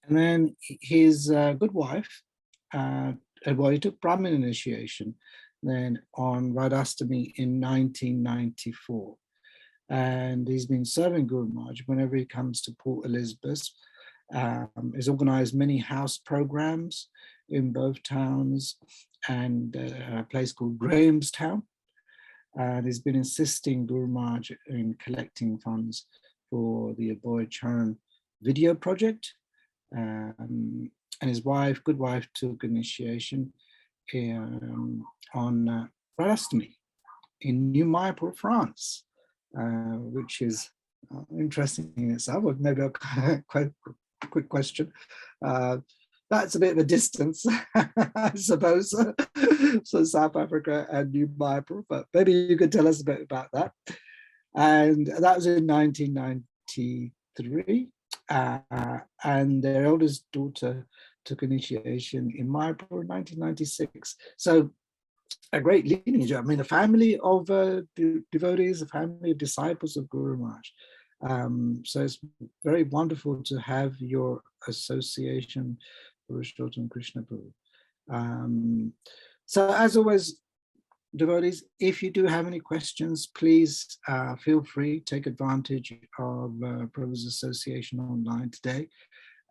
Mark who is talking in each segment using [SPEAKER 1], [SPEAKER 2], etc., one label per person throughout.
[SPEAKER 1] And then his good wife, well, he took Brahmin initiation then on Radhastami in 1994. And he's been serving Guru Maharaj whenever he comes to Port Elizabeth. He's organized many house programs in both towns and a place called Grahamstown. And he's been assisting Guru Maharaj in collecting funds for the Abhay Charan video project. And his wife, good wife, took initiation on Radhastami in New Mayapur, France, which is interesting in itself. Maybe a quite quick question. That's a bit of a distance, I suppose, so South Africa and New Mayapur, but maybe you could tell us a bit about that. And that was in 1993. And their eldest daughter took initiation in Mayapur in 1996. So a great lineage. I mean, a family of devotees, a family of disciples of Guru Maharaj. So it's very wonderful to have your association, Purushotam Krishna Prabhu. So as always, devotees, if you do have any questions, please feel free, take advantage of Prabhu's association online today.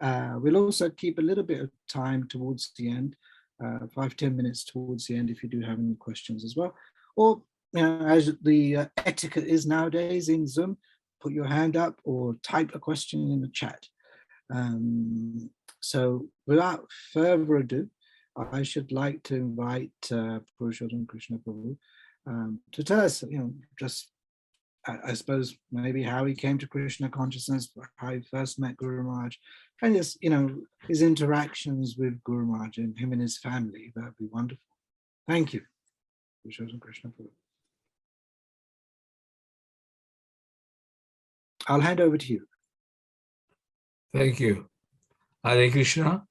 [SPEAKER 1] We'll also keep a little bit of time towards the end, 5-10 minutes towards the end if you do have any questions as well. Or, you know, as the etiquette is nowadays in Zoom, put your hand up or type a question in the chat. So without further ado, I should like to invite Purushotam Krishna Prabhu to tell us, you know, just I suppose maybe how he came to Krishna consciousness, how he first met Guru Maharaj, and just, you know, his interactions with Guru Maharaj and him and his family. That would be wonderful. Thank you, Purushotam Krishna Prabhu. I'll hand over to you.
[SPEAKER 2] Thank you. Hare Krishna.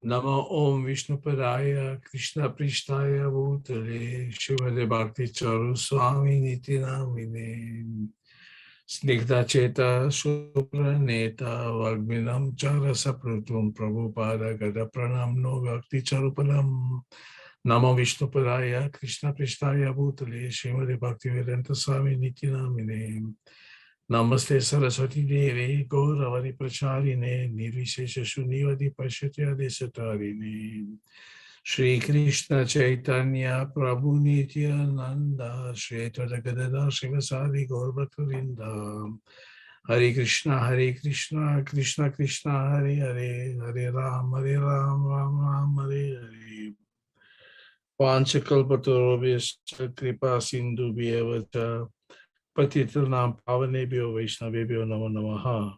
[SPEAKER 2] Namo Om Vishnupadaya Krishna Prishtaya Bhutale Shivade Bhakti Charu Swami Niti Namine Snigdha Cheta Shupra Neta Vagminam Chara Saprutum Prabhupada Gada Pranam No Bhakti Charupalam Namo Vishnupadaya Krishna Prishtaya Bhutale Shivade Bhakti Vedanta Swami Niti Namine Namaste Saraswati Devi Gauravari Pracharine Nirvishesha Shunivadi Pashatya Desatarine Shri Krishna Chaitanya Prabhu Nityananda Shri Tadagadada Shivasadi Gaurvaturinda Hare Krishna Krishna Krishna Hare Hare Hare Ram Ram Ram Hare Hare Panchakalpatarobhyascha Kripa Sindhu Bhyavata Patitanam Pavanebhyo Vaishnavebhyo Namo Namaha.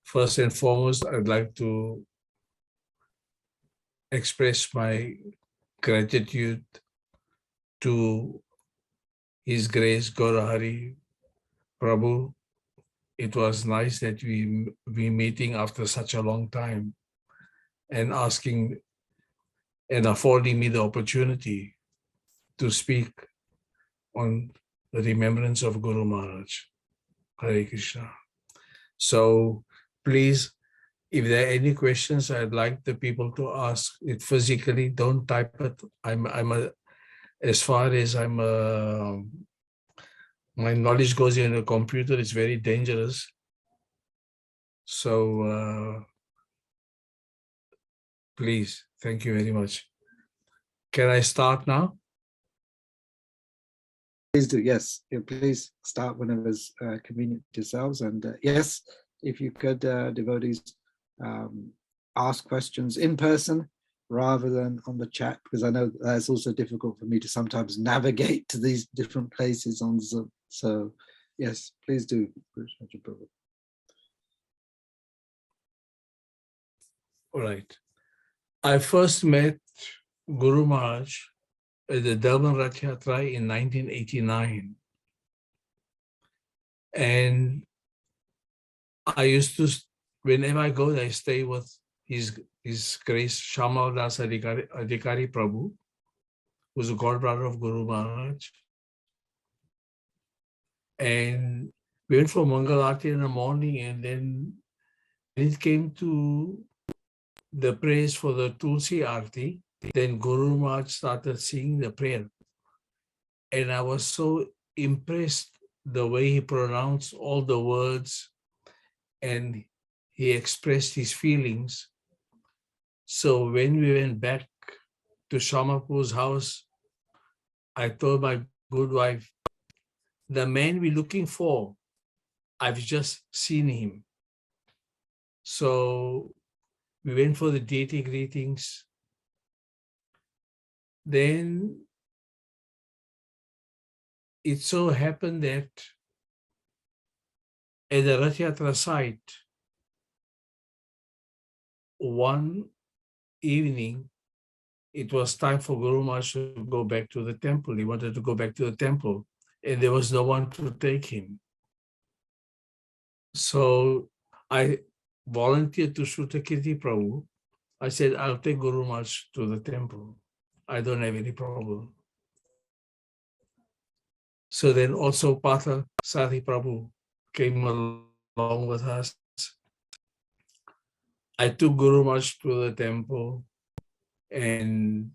[SPEAKER 2] First and foremost, I'd like to express my gratitude to His Grace Gaurahari Prabhu. It was nice that we meeting after such a long time and asking and affording me the opportunity to speak on the remembrance of Guru Maharaj. Hare Krishna. So please, if there are any questions, I'd like the people to ask it physically. Don't type it. My knowledge goes in a computer, it's very dangerous. So please, thank you very much. Can I start now?
[SPEAKER 1] Please do, yes. Please start whenever it's convenient to yourselves. And yes, if you could, devotees, ask questions in person rather than on the chat, because I know that's also difficult for me to sometimes navigate to these different places on Zoom. So yes, please do.
[SPEAKER 2] All right. I first met Guru Maharaj at the Durban Rath Yatra in 1989. And I used to, whenever I go, I stay with His Grace Shamal Das Adhikari Prabhu, who's a godbrother of Guru Maharaj. And we went for Mangal Aarti in the morning, and then it came to the praise for the Tulsi Aarti, then Guru Maharaj started singing the prayer. And I was so impressed the way he pronounced all the words and he expressed his feelings. So when we went back to Shamapu's house, I told my good wife, the man we're looking for, I've just seen him. So we went for the deity greetings. Then it so happened that at the Rath Yatra site, one evening, it was time for Guru Maharaj to go back to the temple. He wanted to go back to the temple, and there was no one to take him. So I volunteered to Shrutakirti Prabhu. I said, I'll take Guru Maharaj to the temple. I don't have any problem. So then also Partha Sati Prabhu came along with us. I took Guru Maharaj to the temple and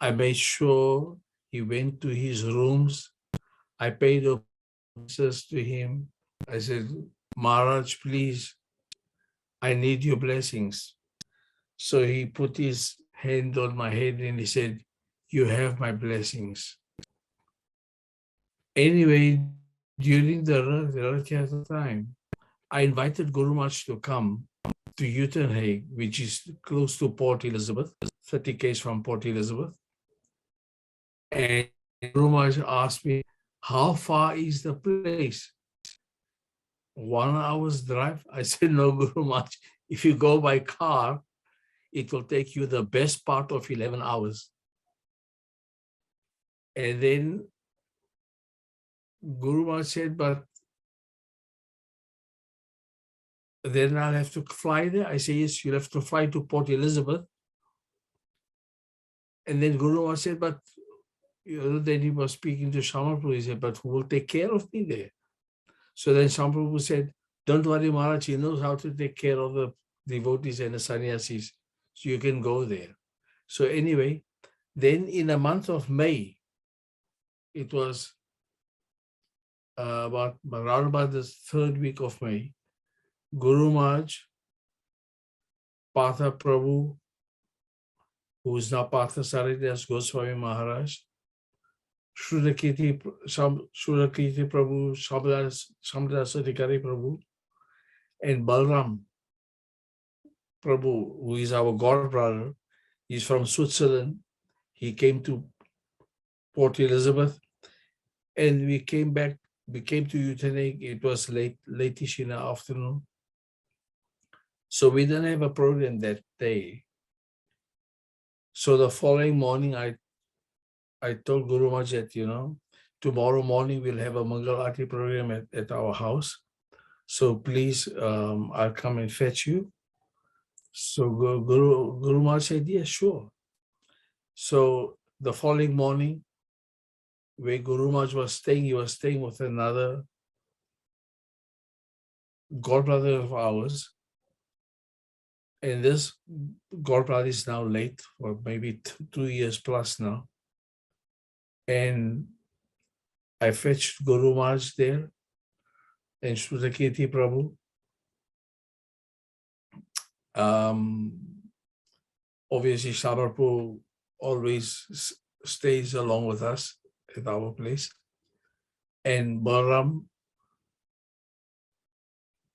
[SPEAKER 2] I made sure he went to his rooms. I paid offices to him. I said, Maharaj, please, I need your blessings. So he put his hand on my head and he said, you have my blessings. Anyway, during the Rath Yatra time, I invited Guru Maharaj to come to Uitenhage, which is close to Port Elizabeth, 30 km from Port Elizabeth. And Guru Maharaj asked me, how far is the place? 1 hour's drive? I said, no, Guru Maharaj, if you go by car, it will take you the best part of 11 hours. And then Guru Maharaj said, but then I'll have to fly there. I say, yes, you'll have to fly to Port Elizabeth. And then Guru Maharaj said, but then he was speaking to Shamaprabhu. He said, but who will take care of me there? So then Shamaprabhu said, don't worry, Maharaj, he knows how to take care of the devotees and the sannyasis. So you can go there. So anyway, then in the month of May, it was around about the 3rd week of May, Guru Maharaj, Partha Prabhu, who is now Partha Saridas Goswami Maharaj, Shrutakirti Prabhu, Samdas Adhikari Prabhu, and Balram Prabhu, who is our god brother. He's from Switzerland. He came to Port Elizabeth, and we came back. We came to Uitenhage. It was late-ish in the afternoon. So we didn't have a program that day. So the following morning, I told Guru Maharaj that, tomorrow morning we'll have a Mangal Aarti program at our house. So please, I'll come and fetch you. So Guru Maharaj said, yes, sure. So the following morning, where Guru Maharaj was staying, he was staying with another godbrother of ours. And this godbrother is now late for maybe 2 years plus now. And I fetched Guru Maharaj there and Shrutakirti Prabhu. Obviously, Samarpur always stays along with us at our place. And Balram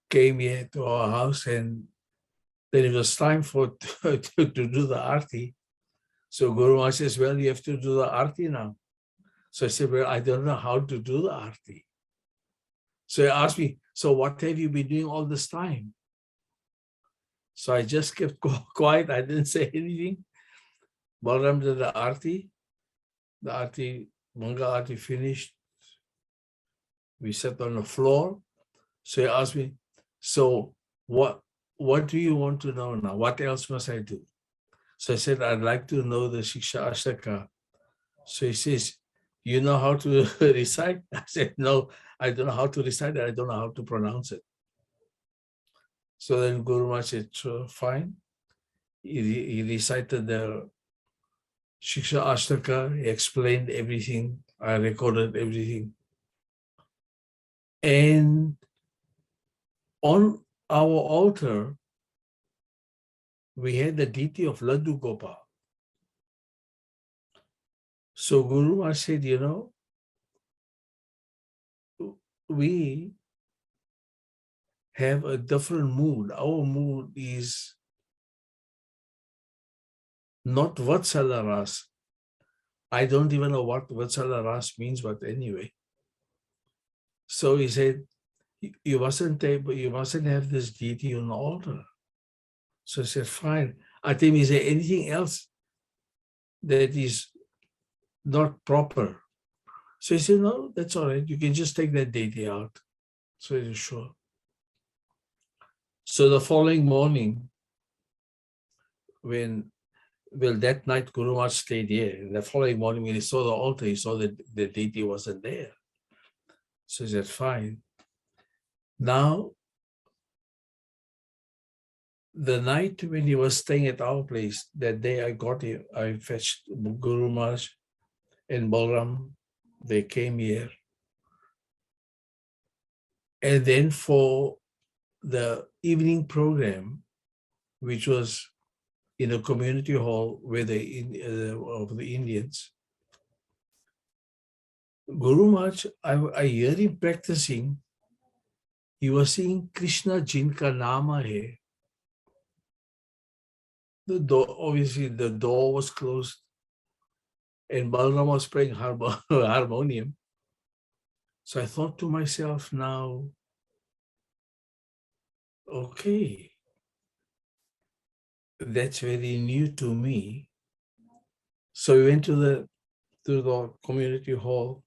[SPEAKER 2] came here to our house, and then it was time to do the Aarti. So Guru Maharaj says, well, you have to do the Aarti now. So I said, well, I don't know how to do the Aarti. So he asked me, so what have you been doing all this time? So I just kept quiet. I didn't say anything. Balram did the Aarti. The Aarti, Mangal Aarti finished. We sat on the floor. So he asked me, so what do you want to know now? What else must I do? So I said, I'd like to know the Shiksha Ashtaka. So he says, you know how to recite? I said, no, I don't know how to recite it. I don't know how to pronounce it. So then Guru Maharaj said, "So fine." He recited the Shiksha Ashtaka, he explained everything, I recorded everything. And on our altar, we had the deity of Laddu Gopal. So Guru Maharaj said, we have a different mood. Our mood is not Vatsala Ras. I don't even know what Vatsala Ras means, but anyway. So he said, you mustn't have this deity on the altar. So I said, fine. I think, is there anything else that is not proper? So he said, no, that's all right. You can just take that deity out. So he said, sure. So the following morning, that night Guru Maharaj stayed here. And the following morning, when he saw the altar, he saw that the deity wasn't there. So he said, fine. Now, the night when he was staying at our place, that day I fetched Guru Maharaj and Balram. They came here. And then for the evening program, which was in a community hall where of the Indians, Guru Maharaj, I hear him practicing. He was saying, Krishna Jinka Nama Hai. The door, obviously, the door was closed, and Balram was playing harmonium. So I thought to myself, now, okay, that's very new to me. So we went to the community hall.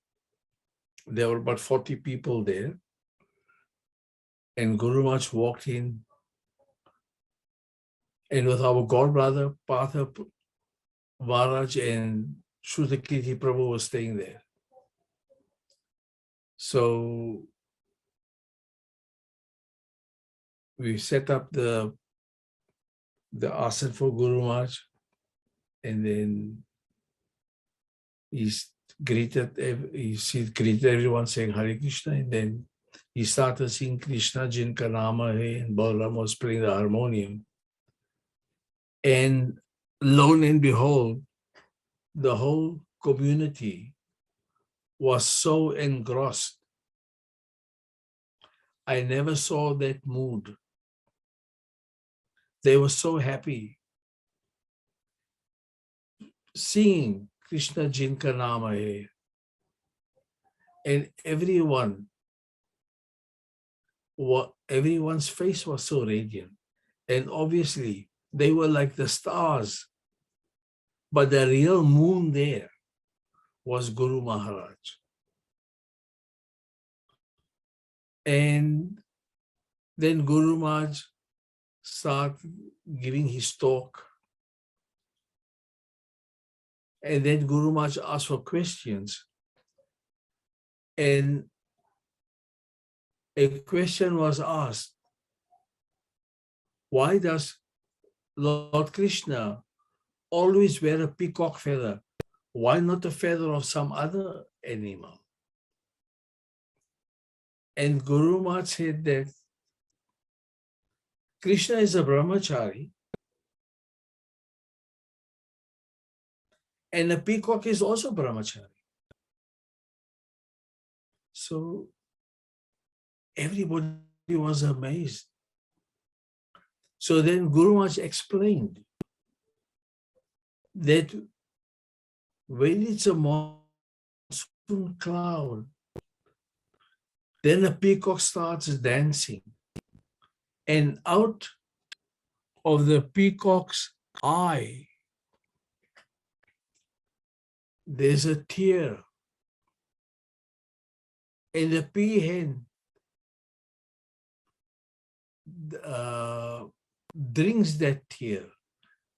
[SPEAKER 2] There were about 40 people there. And Guru Maharaj walked in. And with our godbrother, Partha Maharaj and Shuddhakirti Prabhu was staying there. So we set up the asana for Guru Maharaj, and then he greeted everyone saying Hare Krishna, and then he started singing Krishna Jinka Nama Hai, and Balaram was playing the harmonium. And lo and behold, the whole community was so engrossed. I never saw that mood. They were so happy singing Krishna Jinka Nama Hai. And everyone's face was so radiant. And obviously, they were like the stars. But the real moon there was Guru Maharaj. And then Guru Maharaj started giving his talk. And then Guru Maharaj asked for questions. And a question was asked, why does Lord Krishna always wear a peacock feather? Why not a feather of some other animal? And Guru Maharaj said that Krishna is a brahmachari, and a peacock is also brahmachari. So everybody was amazed. So then Guru Maharaj explained that when it's a monsoon cloud, then a peacock starts dancing, and out of the peacock's eye, there's a tear, and the peahen drinks that tear,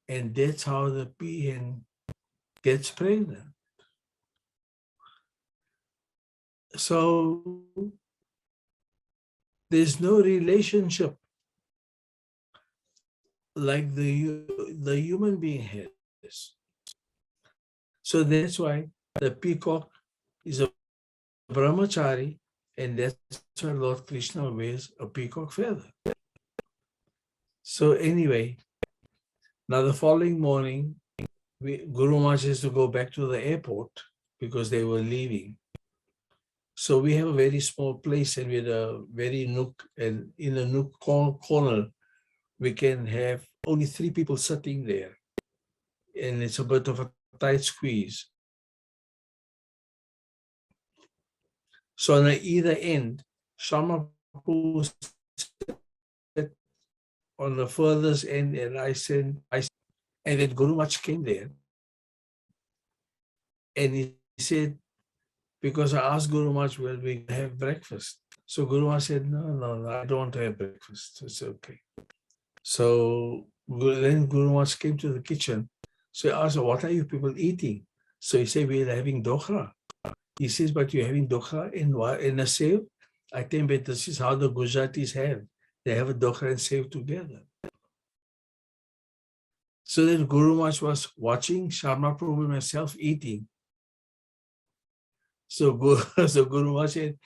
[SPEAKER 2] and that's how the peahen gets pregnant. So there's no relationship like the human being has. So that's why the peacock is a brahmachari, and that's why Lord Krishna wears a peacock feather. So anyway, now the following morning, Guru Maharaj has to go back to the airport because they were leaving. So we have a very small place, and we had a very nook, and in a nook corner, we can have only 3 people sitting there. And it's a bit of a tight squeeze. So on either end, Sharma Prabhu sat on the furthest end, and and then Guru Maharaj came there, and he said, because I asked Guru Maharaj, will we have breakfast? So Guru Maharaj said, no, I don't want to have breakfast. It's okay. So then Guru Maharaj came to the kitchen. So I asked, what are you people eating? So he said, we're having dokhra. He says, but you're having dokhra in a sev? I think that this is how the Gujaratis have. They have a dokhra and sev together. So then Guru Maharaj was watching Sharma Prabhu and myself eating. So Guru Maharaj said,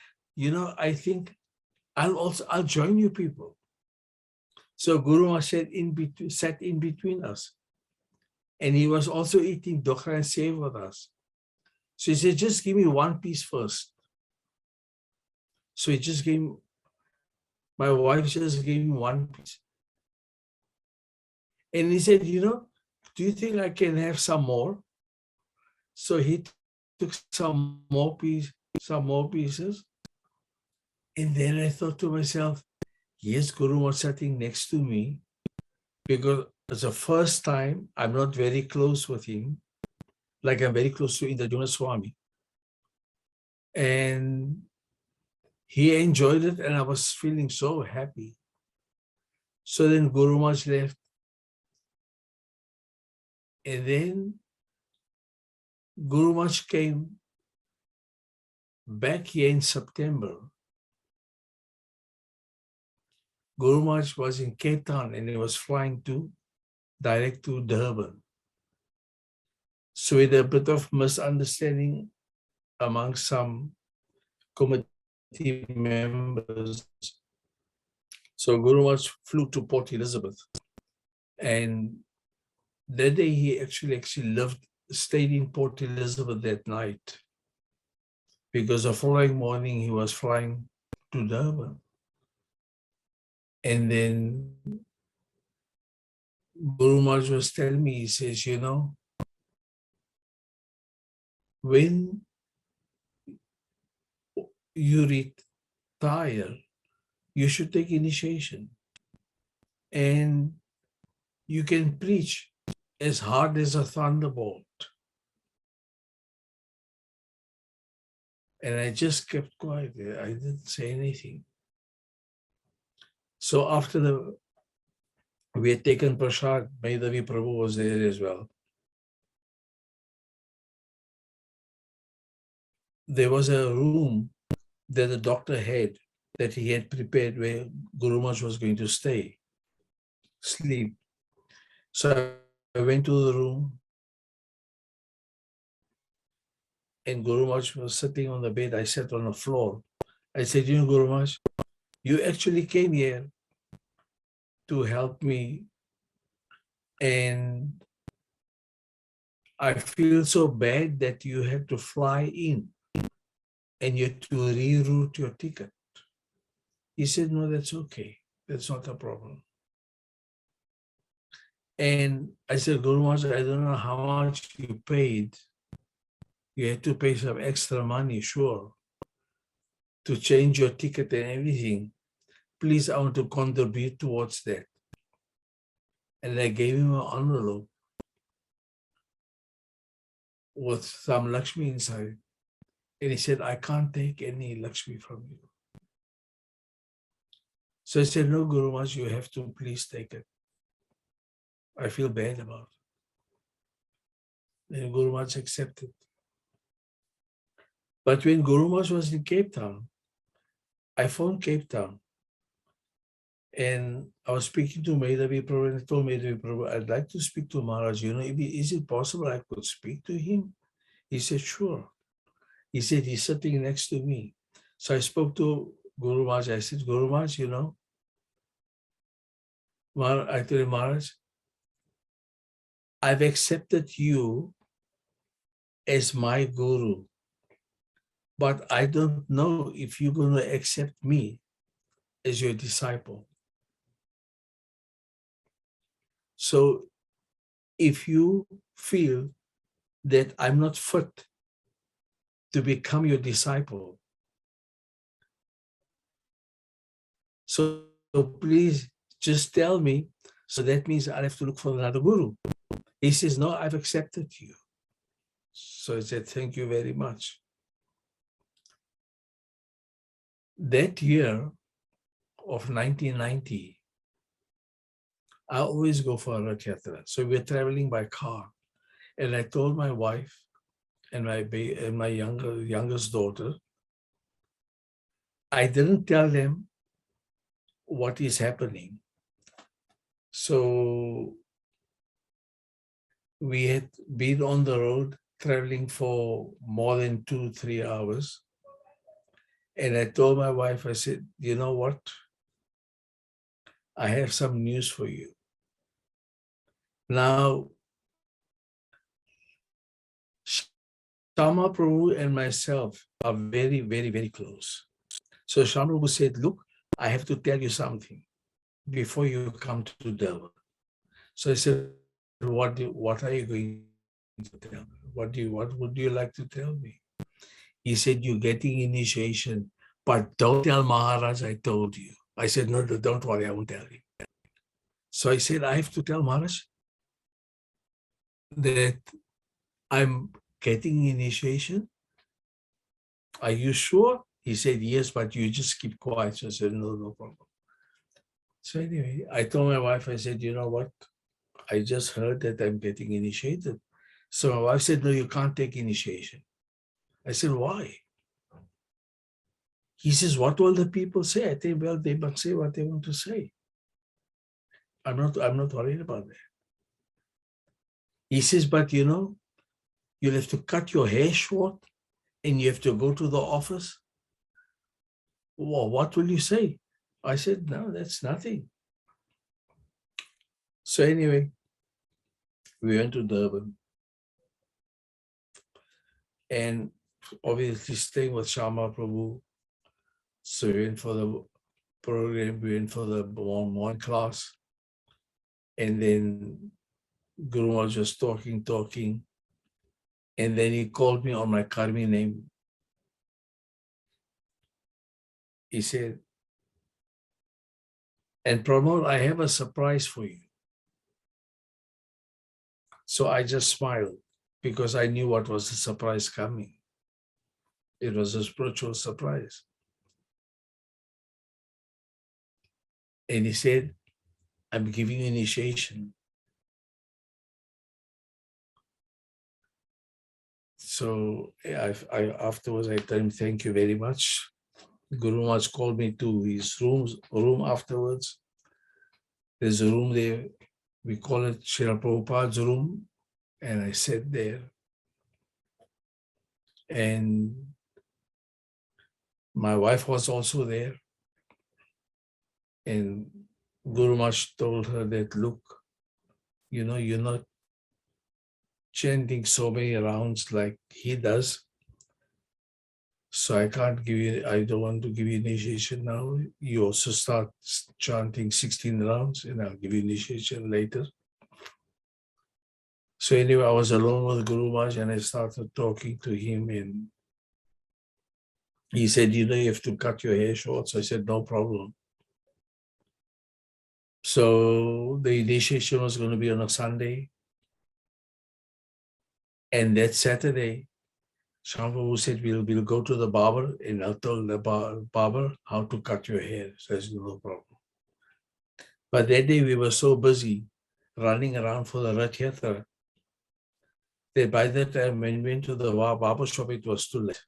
[SPEAKER 2] I think I'll join you people. So Guru Maharaj sat in between us. And he was also eating dokhra and sev with us. So he said, just give me one piece first. So he just gave, my wife just gave me one piece. And he said, do you think I can have some more? So he took some more pieces. And then I thought to myself, yes, Guru was sitting next to me, because it's the first time I'm not very close with him, like I'm very close to Indra Swami. And he enjoyed it, and I was feeling so happy. So then Guru Maharaj left. And then Guru Maharaj came back here in September. Guru Maharaj was in Cape Town, and he was flying direct to Durban. So we had a bit of misunderstanding among some committee members. So Guru Maharaj flew to Port Elizabeth. And that day he actually stayed in Port Elizabeth that night, because the following morning he was flying to Durban. And then Guru Maharaj was telling me, he says, when you retire, you should take initiation. And you can preach as hard as a thunderbolt. And I just kept quiet. I didn't say anything. So after we had taken prasad, Maidhavi Prabhu was there as well. There was a room that the doctor had, that he had prepared, where Guru Maharaj was going to sleep. So I went to the room, and Guru Maharaj was sitting on the bed. I sat on the floor. I said, Guru Maharaj, you actually came here to help me, and I feel so bad that you had to fly in and you had to reroute your ticket. He said, no, that's okay. That's not a problem. And I said, Guru Maharaj, I don't know how much you paid. You had to pay some extra money, sure, to change your ticket and everything. Please, I want to contribute towards that. And I gave him an envelope with some Lakshmi inside. And he said, I can't take any Lakshmi from you. So I said, no, Guru Maharaj, you have to please take it. I feel bad about it. And Guru Maharaj accepted. But when Guru Maharaj was in Cape Town, I phoned Cape Town. And I was speaking to Mahadevi Prabhu, and I told Mahadevi Prabhu, I'd like to speak to Maharaj. Is it possible I could speak to him? He said, sure. He said, he's sitting next to me. So I spoke to Guru Maharaj. I said, Guru Maharaj, I told him, Maharaj, I've accepted you as my guru, but I don't know if you're going to accept me as your disciple. So if you feel that I'm not fit to become your disciple, so please just tell me. So that means I have to look for another guru. He says, no, I've accepted you. So I said, thank you very much. That year of 1990, I always go for a Rath Yatra. So we're traveling by car. And I told my wife and my youngest daughter, I didn't tell them what is happening. So we had been on the road traveling for more than 2-3 hours. And I told my wife, I said, you know what? I have some news for you. Now, Shama Prabhu and myself are very, very, very close. So Shama Prabhu said, look, I have to tell you something before you come to Delhi. So I said, what are you going to tell me? What would you like to tell me? He said, you're getting initiation, but don't tell Maharaj I told you. I said, no, don't worry, I won't tell you. So I said, I have to tell Maharaj that I'm getting initiation. Are you sure? He said, yes, but you just keep quiet. So I said, no problem. So anyway, I told my wife, I said, you know what? I just heard that I'm getting initiated. So my wife said, no, you can't take initiation. I said, why? He says, what will the people say? I think, well, they must say what they want to say. I'm not worried about that. He says, but you'll have to cut your hair short and you have to go to the office. Well, what will you say? I said, no, that's nothing. So anyway, we went to Durban. And obviously staying with Shama Prabhu. So we went for the program, we went for the morning class. And then Guru was just talking. And then he called me on my Karmi name. He said, and Pramod, I have a surprise for you. So I just smiled because I knew what was the surprise coming. It was a spiritual surprise. And he said, I'm giving you initiation. So afterwards, I told him, thank you very much. Guru Maharaj called me to his room afterwards. There's a room there. We call it Srila Prabhupada's room. And I sat there. And my wife was also there. And Guru Maharaj told her that, look, you're not chanting so many rounds like he does. So I don't want to give you initiation now. You also start chanting 16 rounds and I'll give you initiation later. So anyway, I was alone with Guru Maharaj and I started talking to him and he said, you have to cut your hair short. So I said, no problem. So the initiation was going to be on a Sunday. And that Saturday, Shambhavu said, we'll go to the barber and I'll tell the barber how to cut your hair. So I said, no problem. But that day we were so busy running around for the Rath Yatra that by that time when we went to the barber shop, it was too late.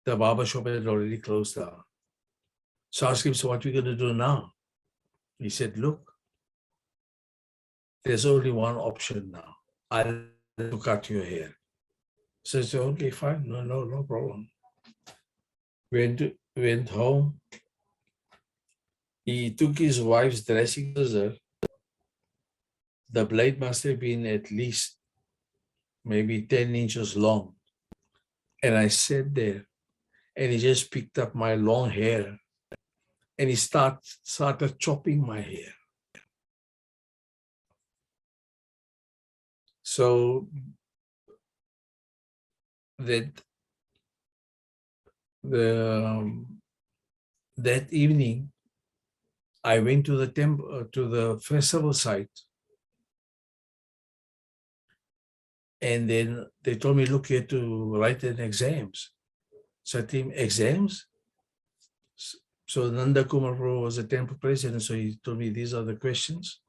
[SPEAKER 2] The barber shop had already closed down. So I asked him, so what are we going to do now? He said, look, there's only one option now. I'll cut your hair. So I said, okay, fine. No problem. Went home. He took his wife's dressing scissors. The blade must have been at least maybe 10 inches long. And I sat there and he just picked up my long hair and he started chopping my hair. So that that evening, I went to the temple, to the festival site. And then they told me, look, you have to write an exams. So I think exams? So Nanda Kumar Prabhu was the temple president. So he told me, these are the questions.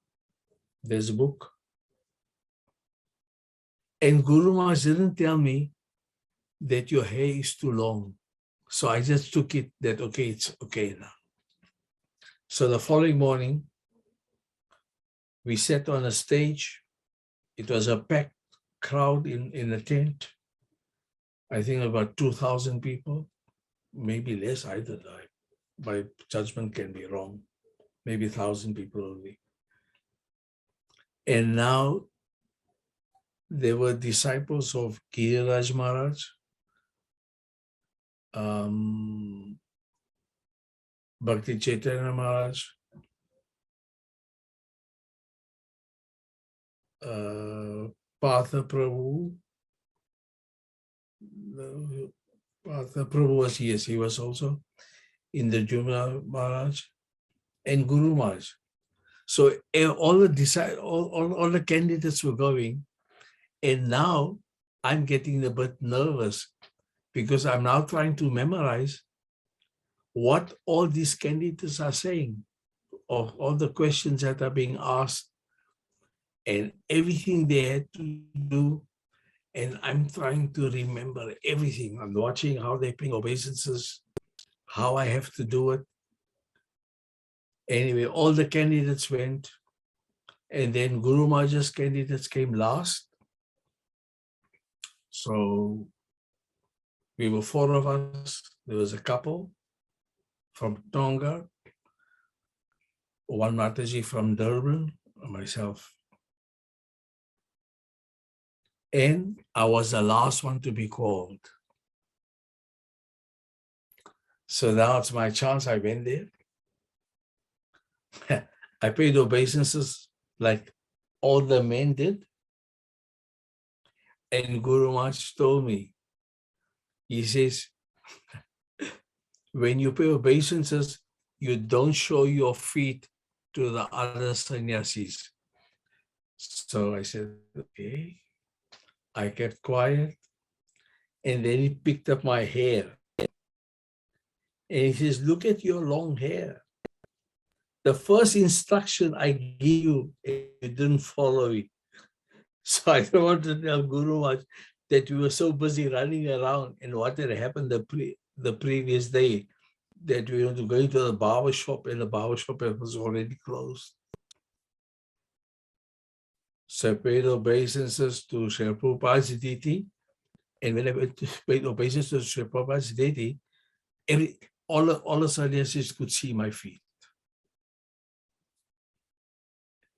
[SPEAKER 2] There's a book. And Guru Maharaj didn't tell me that your hair is too long. So I just took it that, okay, it's okay now. So the following morning, we sat on a stage. It was a packed crowd in the tent. I think about 2,000 people, maybe less, I don't know. My judgment can be wrong. Maybe 1,000 people only. And now there were disciples of Giriraj Maharaj, Bhakti Chaitanya Maharaj, Partha Prabhu. Partha Prabhu was, yes, he was also in the Jumla Maharaj and Guru Maharaj. So all the candidates were going, and now I'm getting a bit nervous because I'm now trying to memorize what all these candidates are saying, of all the questions that are being asked, and everything they had to do. And I'm trying to remember everything. I'm watching how they bring obeisances, how I have to do it. Anyway, all the candidates went, and then Guru Maharaj's candidates came last. So we were 4 of us. There was a couple from Tonga, one Mataji from Durban, and myself. And I was the last one to be called. So now it's my chance. I went there. I paid obeisances like all the men did. And Guru Maharaj told me, he says, when you pay obeisances, you don't show your feet to the other sannyasis. So I said, okay. I kept quiet. And then he picked up my hair. And he says, look at your long hair. The first instruction I gave you, you didn't follow it. So I don't want to tell Guru Maharaj that we were so busy running around and what had happened the previous day, that we were going to the barber shop and the barber shop was already closed. So I paid obeisances to Srila Prabhupada's deity. And when I went to pay obeisances to Srila Prabhupada's deity, all the sannyasis could see my feet.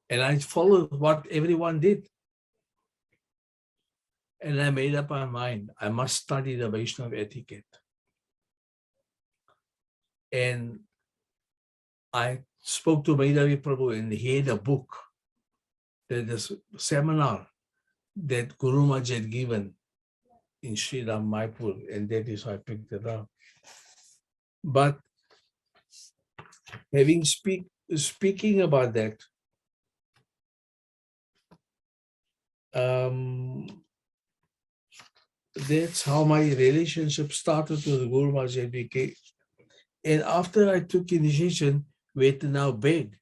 [SPEAKER 2] And I followed what everyone did. And I made up my mind, I must study the Vaishnava etiquette. And I spoke to Maidhavi Prabhu, and he had a book, that is a seminar that Guru Maharaj had given in Sri Ram Maipur, and that is how I picked it up. But having speaking about that, that's how my relationship started with the Guru Maharaj became. And after I took initiation, we had to now beg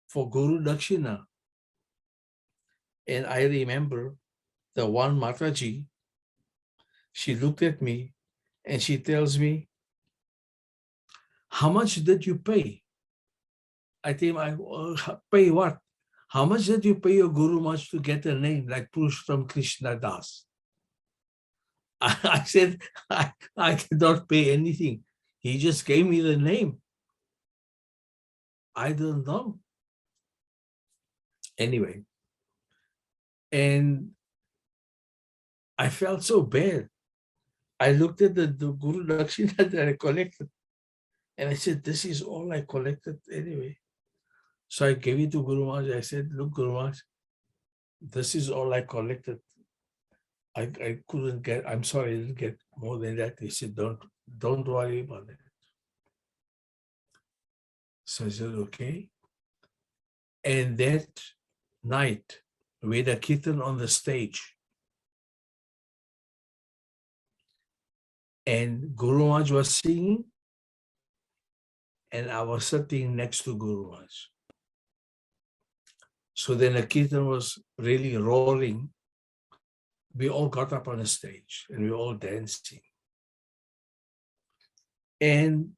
[SPEAKER 2] for Guru Dakshina. And I remember the one Mataji, she looked at me and she tells me, how much did you pay? I think I pay what? How much did you pay your Guru Maharaj to get a name like Purushotam Krishna Das? I said, I cannot pay anything. He just gave me the name. I don't know. Anyway, and I felt so bad. I looked at the Guru Dakshina that I collected, and I said, this is all I collected anyway. So I gave it to Guru Maharaj. I said, look, Guru Maharaj, this is all I collected. I couldn't get, I'm sorry, I didn't get more than that. He said, don't worry about it. So I said, okay. And that night, we had a kirtan on the stage. And Guru Maharaj was singing, and I was sitting next to Guru Maharaj. So then the kirtan was really roaring. We all got up on the stage and we were all dancing. And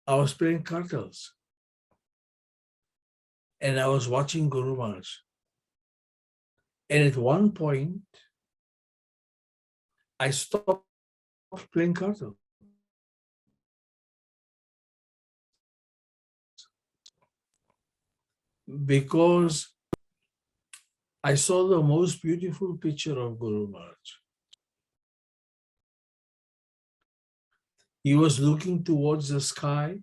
[SPEAKER 2] I was playing kartals. And I was watching Guru Maharaj. And at one point, I stopped playing kartals. Because I saw the most beautiful picture of Guru Maharaj. He was looking towards the sky.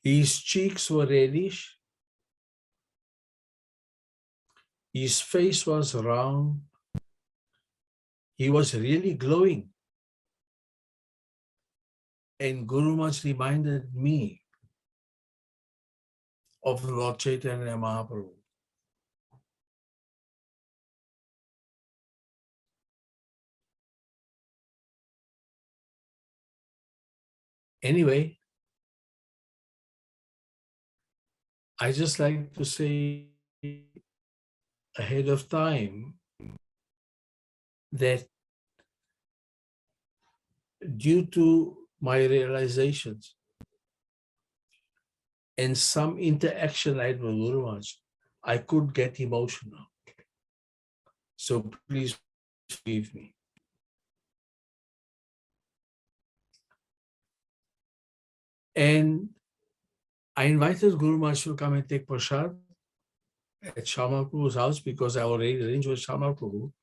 [SPEAKER 2] His cheeks were reddish. His face was round. He was really glowing. And Guru Maharaj reminded me of Lord Chaitanya Mahaprabhu. Anyway, I just like to say ahead of time that due to my realizations and some interaction I had with Guru Maharaj, I could get emotional. So please forgive me. And I invited Guru Maharaj to come and take prasad at Shama Prabhu's house because I already arranged with Shama Prabhu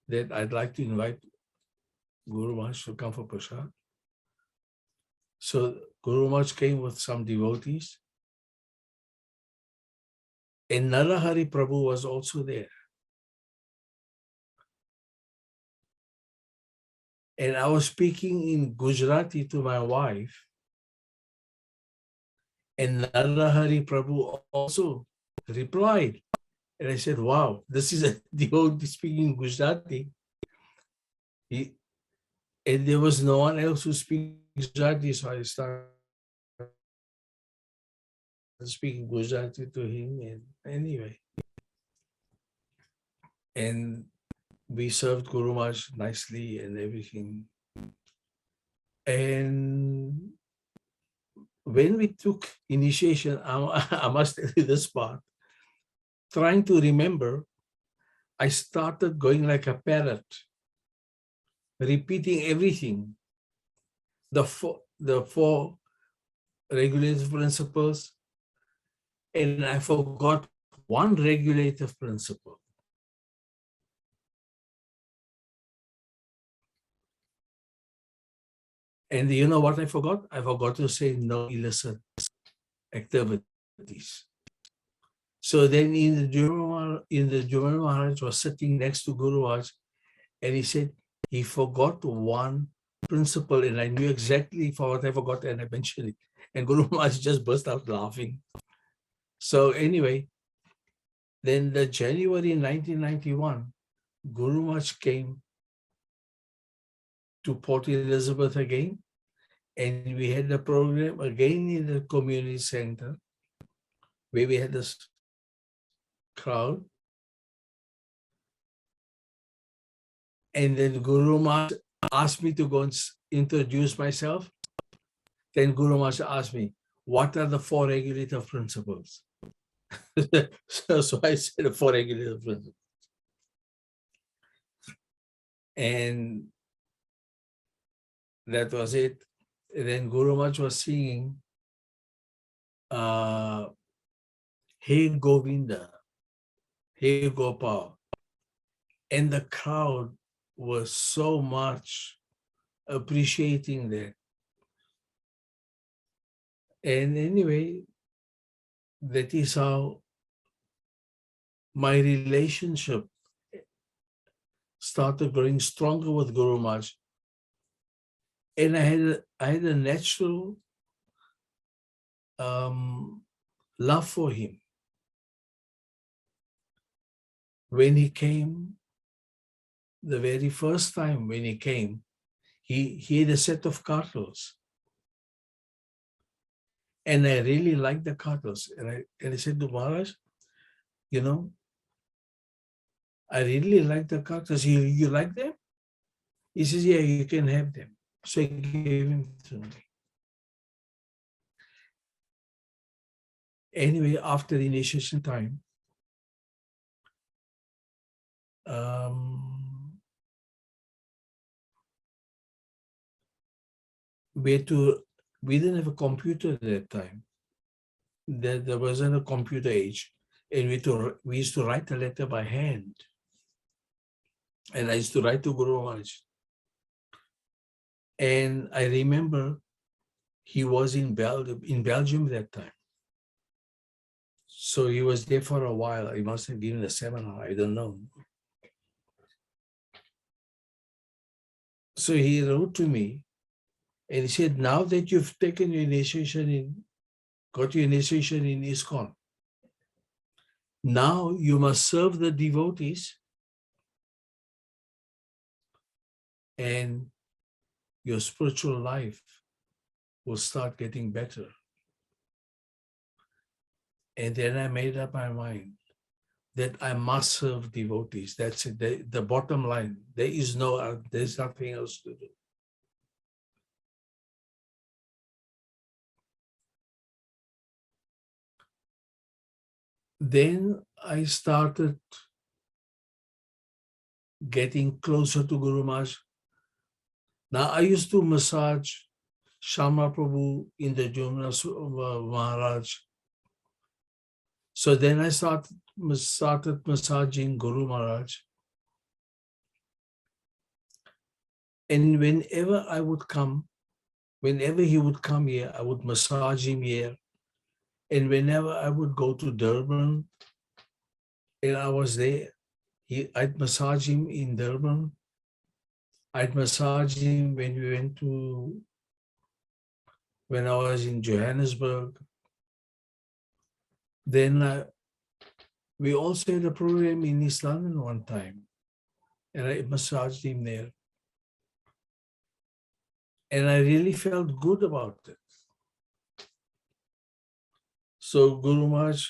[SPEAKER 2] that I'd like to invite Guru Maharaj to come for prasad. So Guru Maharaj came with some devotees. And Narahari Prabhu was also there. And I was speaking in Gujarati to my wife. And Narahari Prabhu also replied. And I said, wow, this is a devotee speaking Gujarati. And there was no one else who speaks Gujarati, so I started speaking Gujarati to him. And anyway, and we served Guru Maharaj nicely and everything. And when we took initiation, I must tell you this part, trying to remember, I started going like a parrot, repeating everything. The four regulative principles, and I forgot one regulative principle. And you know what I forgot? I forgot to say no illicit activities. So then in the Jumal Maharaj was sitting next to Guru Maharaj, and he said he forgot one principle, and I knew exactly for what I forgot, and I mentioned it. And Guru Maharaj just burst out laughing. So anyway, then the January 1991, Guru Maharaj came to Port Elizabeth again, and we had the program again in the community center, where we had this crowd. And then Guru Maharaj asked me to go and introduce myself. Then Guru Maharaj asked me, what are the four regulative principles? so I said the four regulative principles. And that was it. And then Guru Maharaj was singing, Hey Govinda, Hey Gopal. And the crowd was so much appreciating that. And anyway, that is how my relationship started growing stronger with Guru Maharaj. And I had a natural love for him. When he came, the very first time when he came, he had a set of cartels. And I really liked the cartels. And I said to Maharaj, you know, I really like the cartels. You like them? He says, yeah, you can have them. So I gave him to me. Anyway, after the initiation time, we didn't have a computer at that time. There wasn't a computer age. And we used to write a letter by hand. And I used to write to Guru Maharaj. And I remember he was in Belgium that time. So he was there for a while. He must have given a seminar, I don't know. So he wrote to me and he said, now that you've taken your initiation got your initiation in ISKCON, now you must serve the devotees and your spiritual life will start getting better. And then I made up my mind that I must serve devotees. That's it. The bottom line. There's nothing else to do. Then I started getting closer to Guru Maharaj. Now I used to massage Shama Prabhu in the Jumna Maharaj. So then I started massaging Guru Maharaj. And whenever he would come here, I would massage him here. And whenever I would go to Durban and I was there, I'd massage him in Durban. I'd massage him when I was in Johannesburg. Then we also had a program in East London one time, and I massaged him there. And I really felt good about it. So Guru Maharaj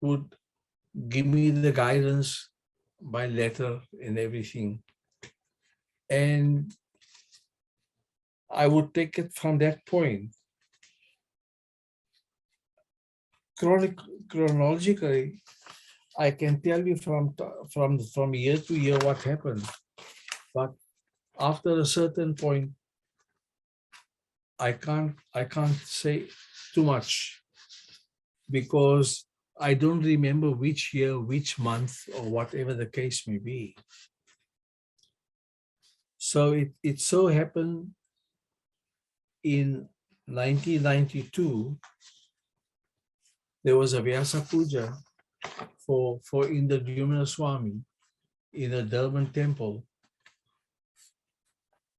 [SPEAKER 2] would give me the guidance by letter and everything. And I would take it from that point. Chronologically, I can tell you from year to year what happened. But after a certain point, I can't say too much because I don't remember which year, which month, or whatever the case may be. So it so happened in 1992, there was a Vyasa Puja for Indra Swami in a Durban temple.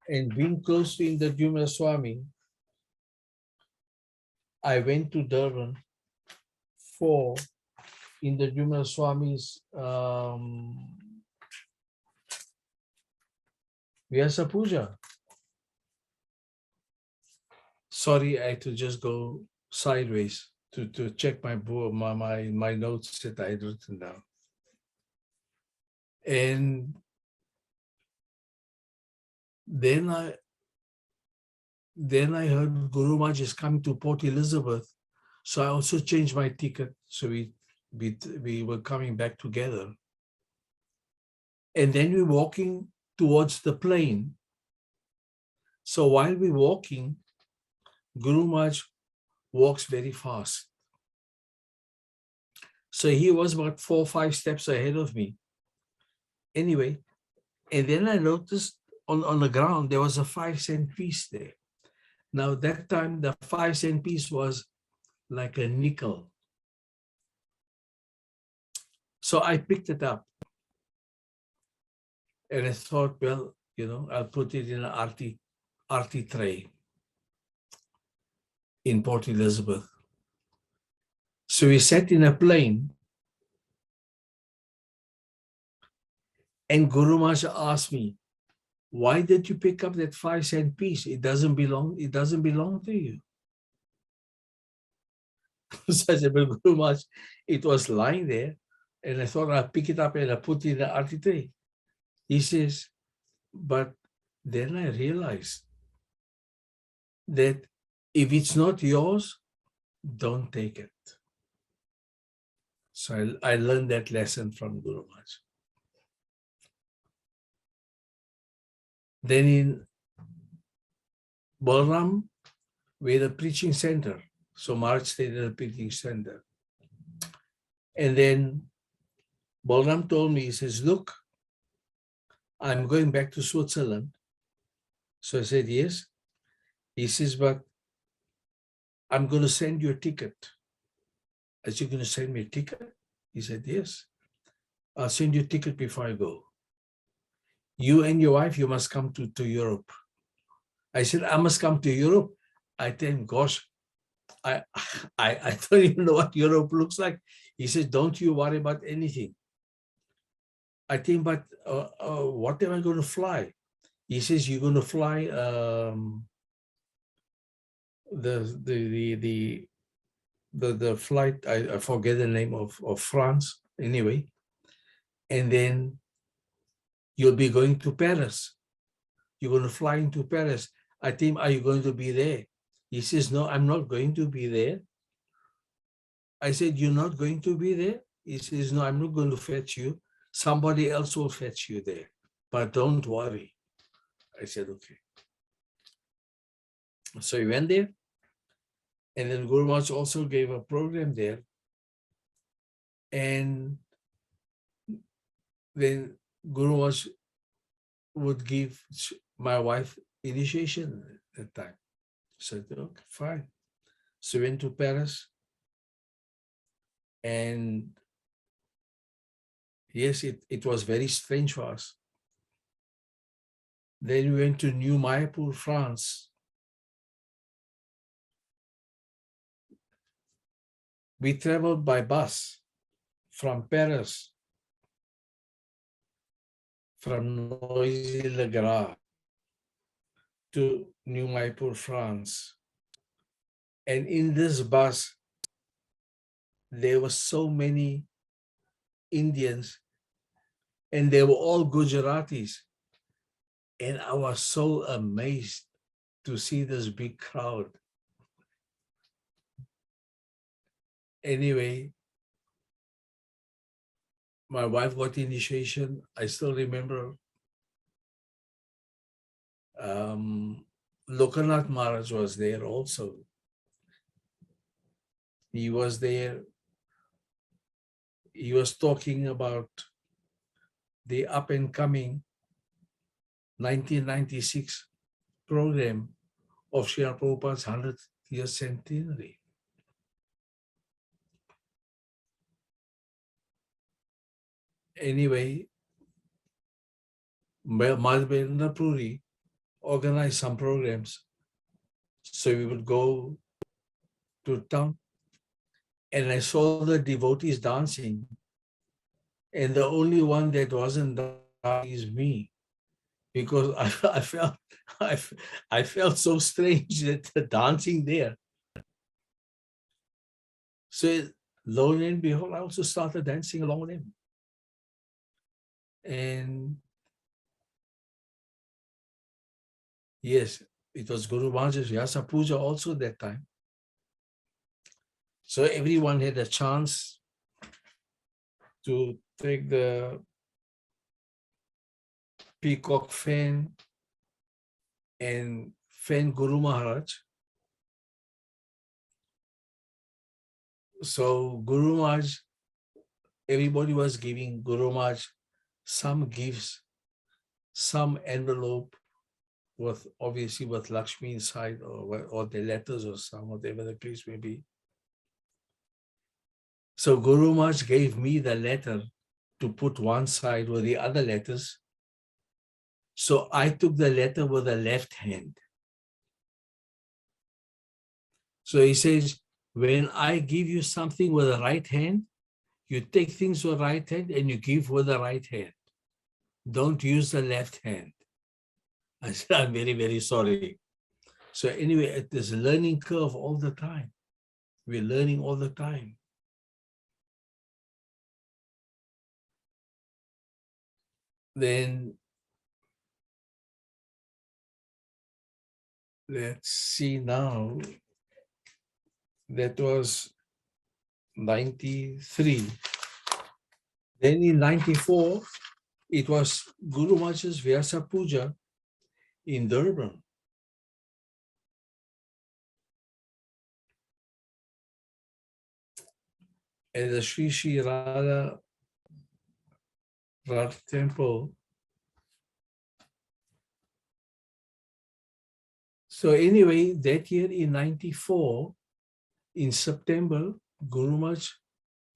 [SPEAKER 2] And being close to Indra Swami, I went to Durban for Indra Swami's Vyasa Puja. Sorry, I had to just go sideways to check my book, my notes that I had written down. And Then I heard Guru Maharaj is coming to Port Elizabeth. So I also changed my ticket. So we were coming back together. And then we're walking towards the plane. So while we're walking, Guru Maharaj walks very fast. So he was about 4 or 5 steps ahead of me. Anyway, and then I noticed on the ground, there was a 5-cent piece there. Now that time, the 5-cent piece was like a nickel. So I picked it up. And I thought, well, I'll put it in an arti tray in Port Elizabeth. So we sat in a plane, and Guru Maharaj asked me, why did you pick up that 5-cent piece? It doesn't belong to you. So I said, but Guru Maharaj, it was lying there, and I thought I'll pick it up and I'll put it in the arti tray. He says, but then I realized that if it's not yours, don't take it. So I learned that lesson from Guru Maharaj. Then in Balram, we had a preaching center. So Maharaj stayed at a preaching center. And then Balram told me, he says, look, I'm going back to Switzerland. So I said, yes. He says, but I'm going to send you a ticket. I said, you're going to send me a ticket? He said, yes. I'll send you a ticket before I go. You and your wife, you must come to Europe. I said, I must come to Europe. I tell him, gosh, I don't even know what Europe looks like. He says, don't you worry about anything. I think, but what am I going to fly? He says, you're going to fly the flight, I forget the name of France, anyway. And then you'll be going to Paris. You're going to fly into Paris. I think, are you going to be there? He says, no, I'm not going to be there. I said, you're not going to be there? He says, no, I'm not going to fetch you. Somebody else will fetch you there, but don't worry. I said, okay. So he went there. And then Guru Maharaj also gave a program there. And then Guru Maharaj would give my wife initiation at that time. So I said, okay, fine. So we went to Paris. And yes, it was very strange for us. Then we went to New Mayapur, France. We traveled by bus from Paris, from Noisy-le-Gras to New Mayapur, France. And in this bus, there were so many Indians, and they were all Gujaratis. And I was so amazed to see this big crowd. Anyway, my wife got initiation. I still remember Lokanath Maharaj was there also. He was there. He was talking about the up and coming 1996 program of Srila Prabhupada's 100th year centenary. Anyway, Madhavendra Puri organized some programs. So we would go to town, and I saw the devotees dancing. And the only one that wasn't dancing is me, because I felt so strange that the dancing there. So lo and behold, I also started dancing along with him. And Yes, it was Guru Maharaj's Vyasa Puja also that time. So everyone had a chance to take the peacock fan and fan Guru Maharaj. So Guru Maharaj, everybody was giving Guru Maharaj some gifts, some envelope with obviously with Lakshmi inside, or the letters or some, whatever the case may be. So Guru Maharaj gave me the letter to put one side with the other letters. So I took the letter with the left hand. So he says, when I give you something with the right hand, you take things with the right hand and you give with the right hand. Don't use the left hand. I said, I'm very, very sorry. So anyway, it is a learning curve all the time. We're learning all the time. Then let's see now. That was 93. Then in 94, it was Guru Maharaj's Vyasa Puja in Durban. At the Sri Radha temple. So anyway, that year in 94, in September, Guru Maharaj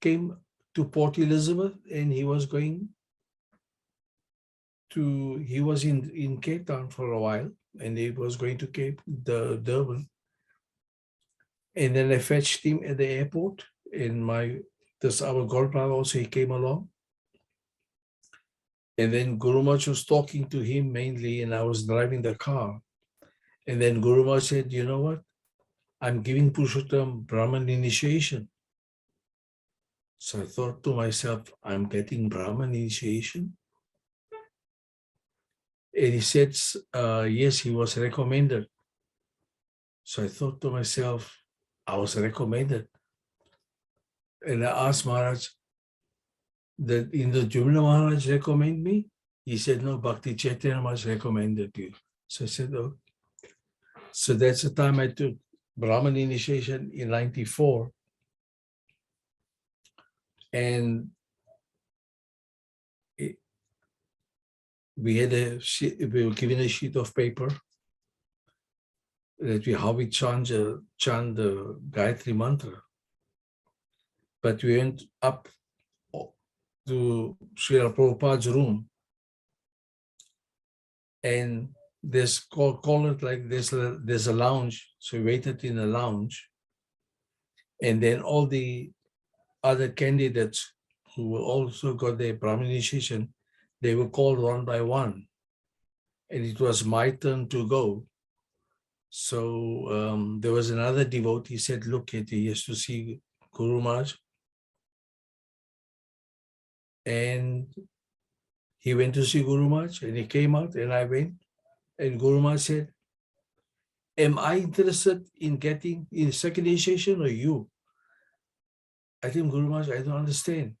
[SPEAKER 2] came to Port Elizabeth and he was in Cape Town for a while, and he was going to Durban. And then I fetched him at the airport, and our godbrother also, he came along. And then Guru Maharaj was talking to him mainly, and I was driving the car. And then Guru Maharaj said, you know what? I'm giving Purushotam Brahman initiation. So I thought to myself, I'm getting Brahman initiation? And he said, yes, he was recommended. So I thought to myself, I was recommended. And I asked Maharaj, that in the Jumla Maharaj recommend me? He said, no, Bhakti Chaitanya Maharaj recommended you. So I said, oh. So that's the time I took Brahman initiation in 94. And we were given a sheet of paper that how we chant the Gayatri mantra. But we went up to Srila Prabhupada's room, and there's there's a lounge. So we waited in a lounge, and then all the other candidates who also got their Brahmin initiation, they were called one by one, and it was my turn to go. So there was another devotee. He said, look, he has to see Guru Maharaj. And he went to see Guru Maharaj, and he came out, and I went. And Guru Maharaj said, am I interested in getting in second initiation or you? I think, Guru Maharaj, I don't understand.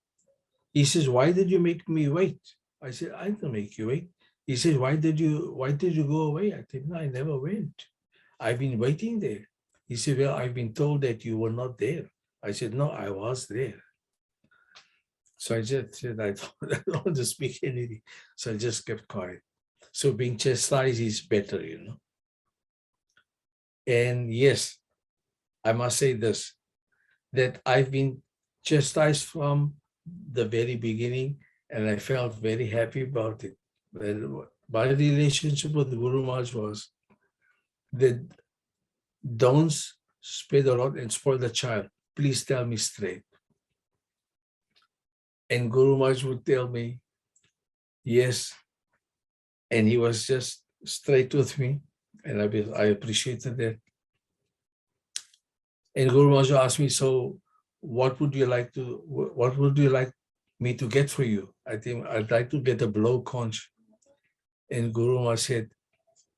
[SPEAKER 2] He says, why did you make me wait? I said, I didn't make you wait. He said, why did you go away? I said, no, I never went. I've been waiting there. He said, well, I've been told that you were not there. I said, no, I was there. So I just said, I don't want to speak anything. So I just kept quiet. So being chastised is better, And yes, I must say this, that I've been chastised from the very beginning, and I felt very happy about it. My relationship with Guru Maharaj was that don't spread the rod and spoil the child. Please tell me straight. And Guru Maharaj would tell me, yes. And he was just straight with me, and I appreciated that. And Guru Maharaj asked me, so what would you like me to get for you? I think I'd like to get a blow conch. And Guru Maharaj said,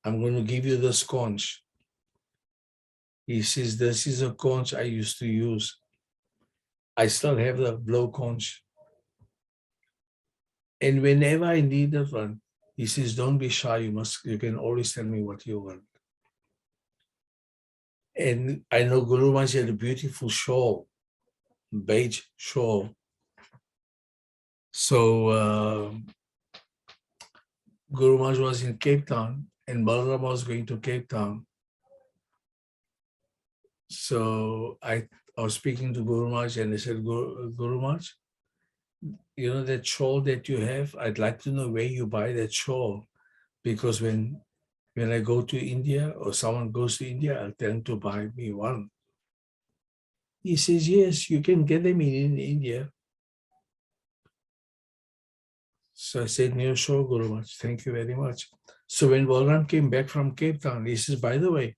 [SPEAKER 2] I'm going to give you this conch. He says, this is a conch I used to use. I still have the blow conch. And whenever I needed one, he says, don't be shy. You can always tell me what you want. And I know Guru Maharaj had a beautiful shawl, beige shawl. So Guru Maharaj was in Cape Town and Balaram was going to Cape Town. So I was speaking to Guru Maharaj and I said, Guru Maharaj, you know that shawl that you have, I'd like to know where you buy that shawl. Because when I go to India or someone goes to India, I'll tell them to buy me one. He says, yes, you can get them in India. So I said, no, sure, Guru Maharaj, thank you very much. So when Balaram came back from Cape Town, he says, by the way,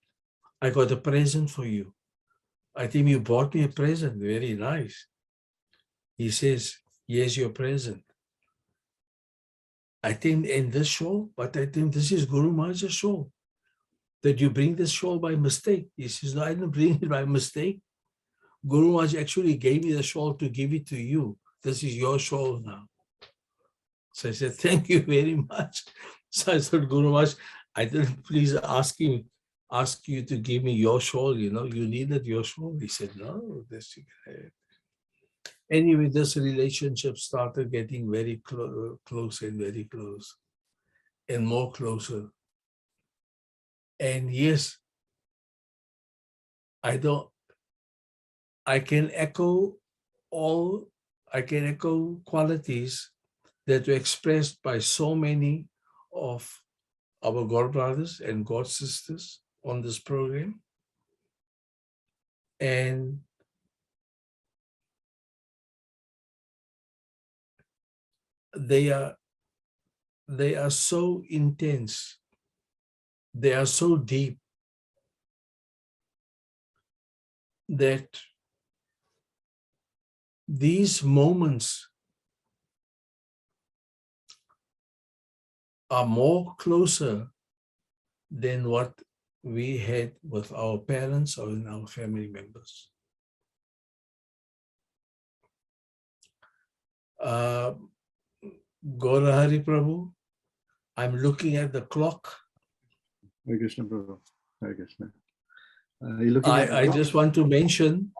[SPEAKER 2] I got a present for you. I think you bought me a present, very nice. He says, here's your present. I think in this show, but I think this is Guru Maharaj's show. That you bring this shawl by mistake. He says, no, I didn't bring it by mistake. Guru Maharaj actually gave me the shawl to give it to you. This is your shawl now. So I said, thank you very much. So I said, Guru Maharaj, I didn't please ask you to give me your shawl, you needed your shawl. He said, no, this you can have. Anyway, this relationship started getting very close and very close and more closer. And yes, I can echo qualities that were expressed by so many of our God brothers and God sisters on this program. And they are so intense. They are so deep that these moments are more closer than what we had with our parents or in our family members. Gaurahari Prabhu, I'm looking at the clock.
[SPEAKER 1] Hare Krishna, Prabhu. Hare Krishna. You're looking at the
[SPEAKER 2] I
[SPEAKER 1] clock?
[SPEAKER 2] just want to mention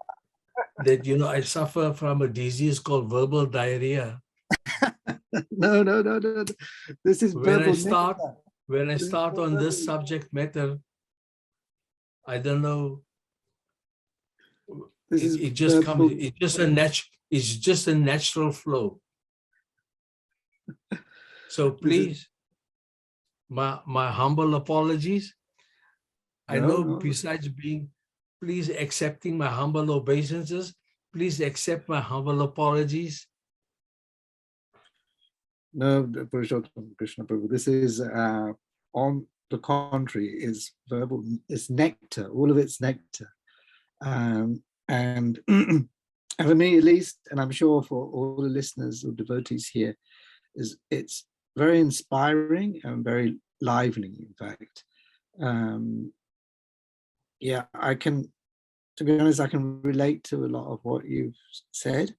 [SPEAKER 2] that, I suffer from a disease called verbal diarrhea.
[SPEAKER 1] No. This is
[SPEAKER 2] When I
[SPEAKER 1] verbal
[SPEAKER 2] start on this subject matter, I don't know. It just comes. It's just a natural flow. So please, my humble apologies. I know besides please accepting my humble obeisances, please accept my humble apologies.
[SPEAKER 1] No, Purushotam, Krishna Prabhu. This is on the contrary, is verbal, it's nectar, all of it's nectar. And for me at least, and I'm sure for all the listeners or devotees here, it's very inspiring and very lively, in fact. Yeah, to be honest, I can relate to a lot of what you've said.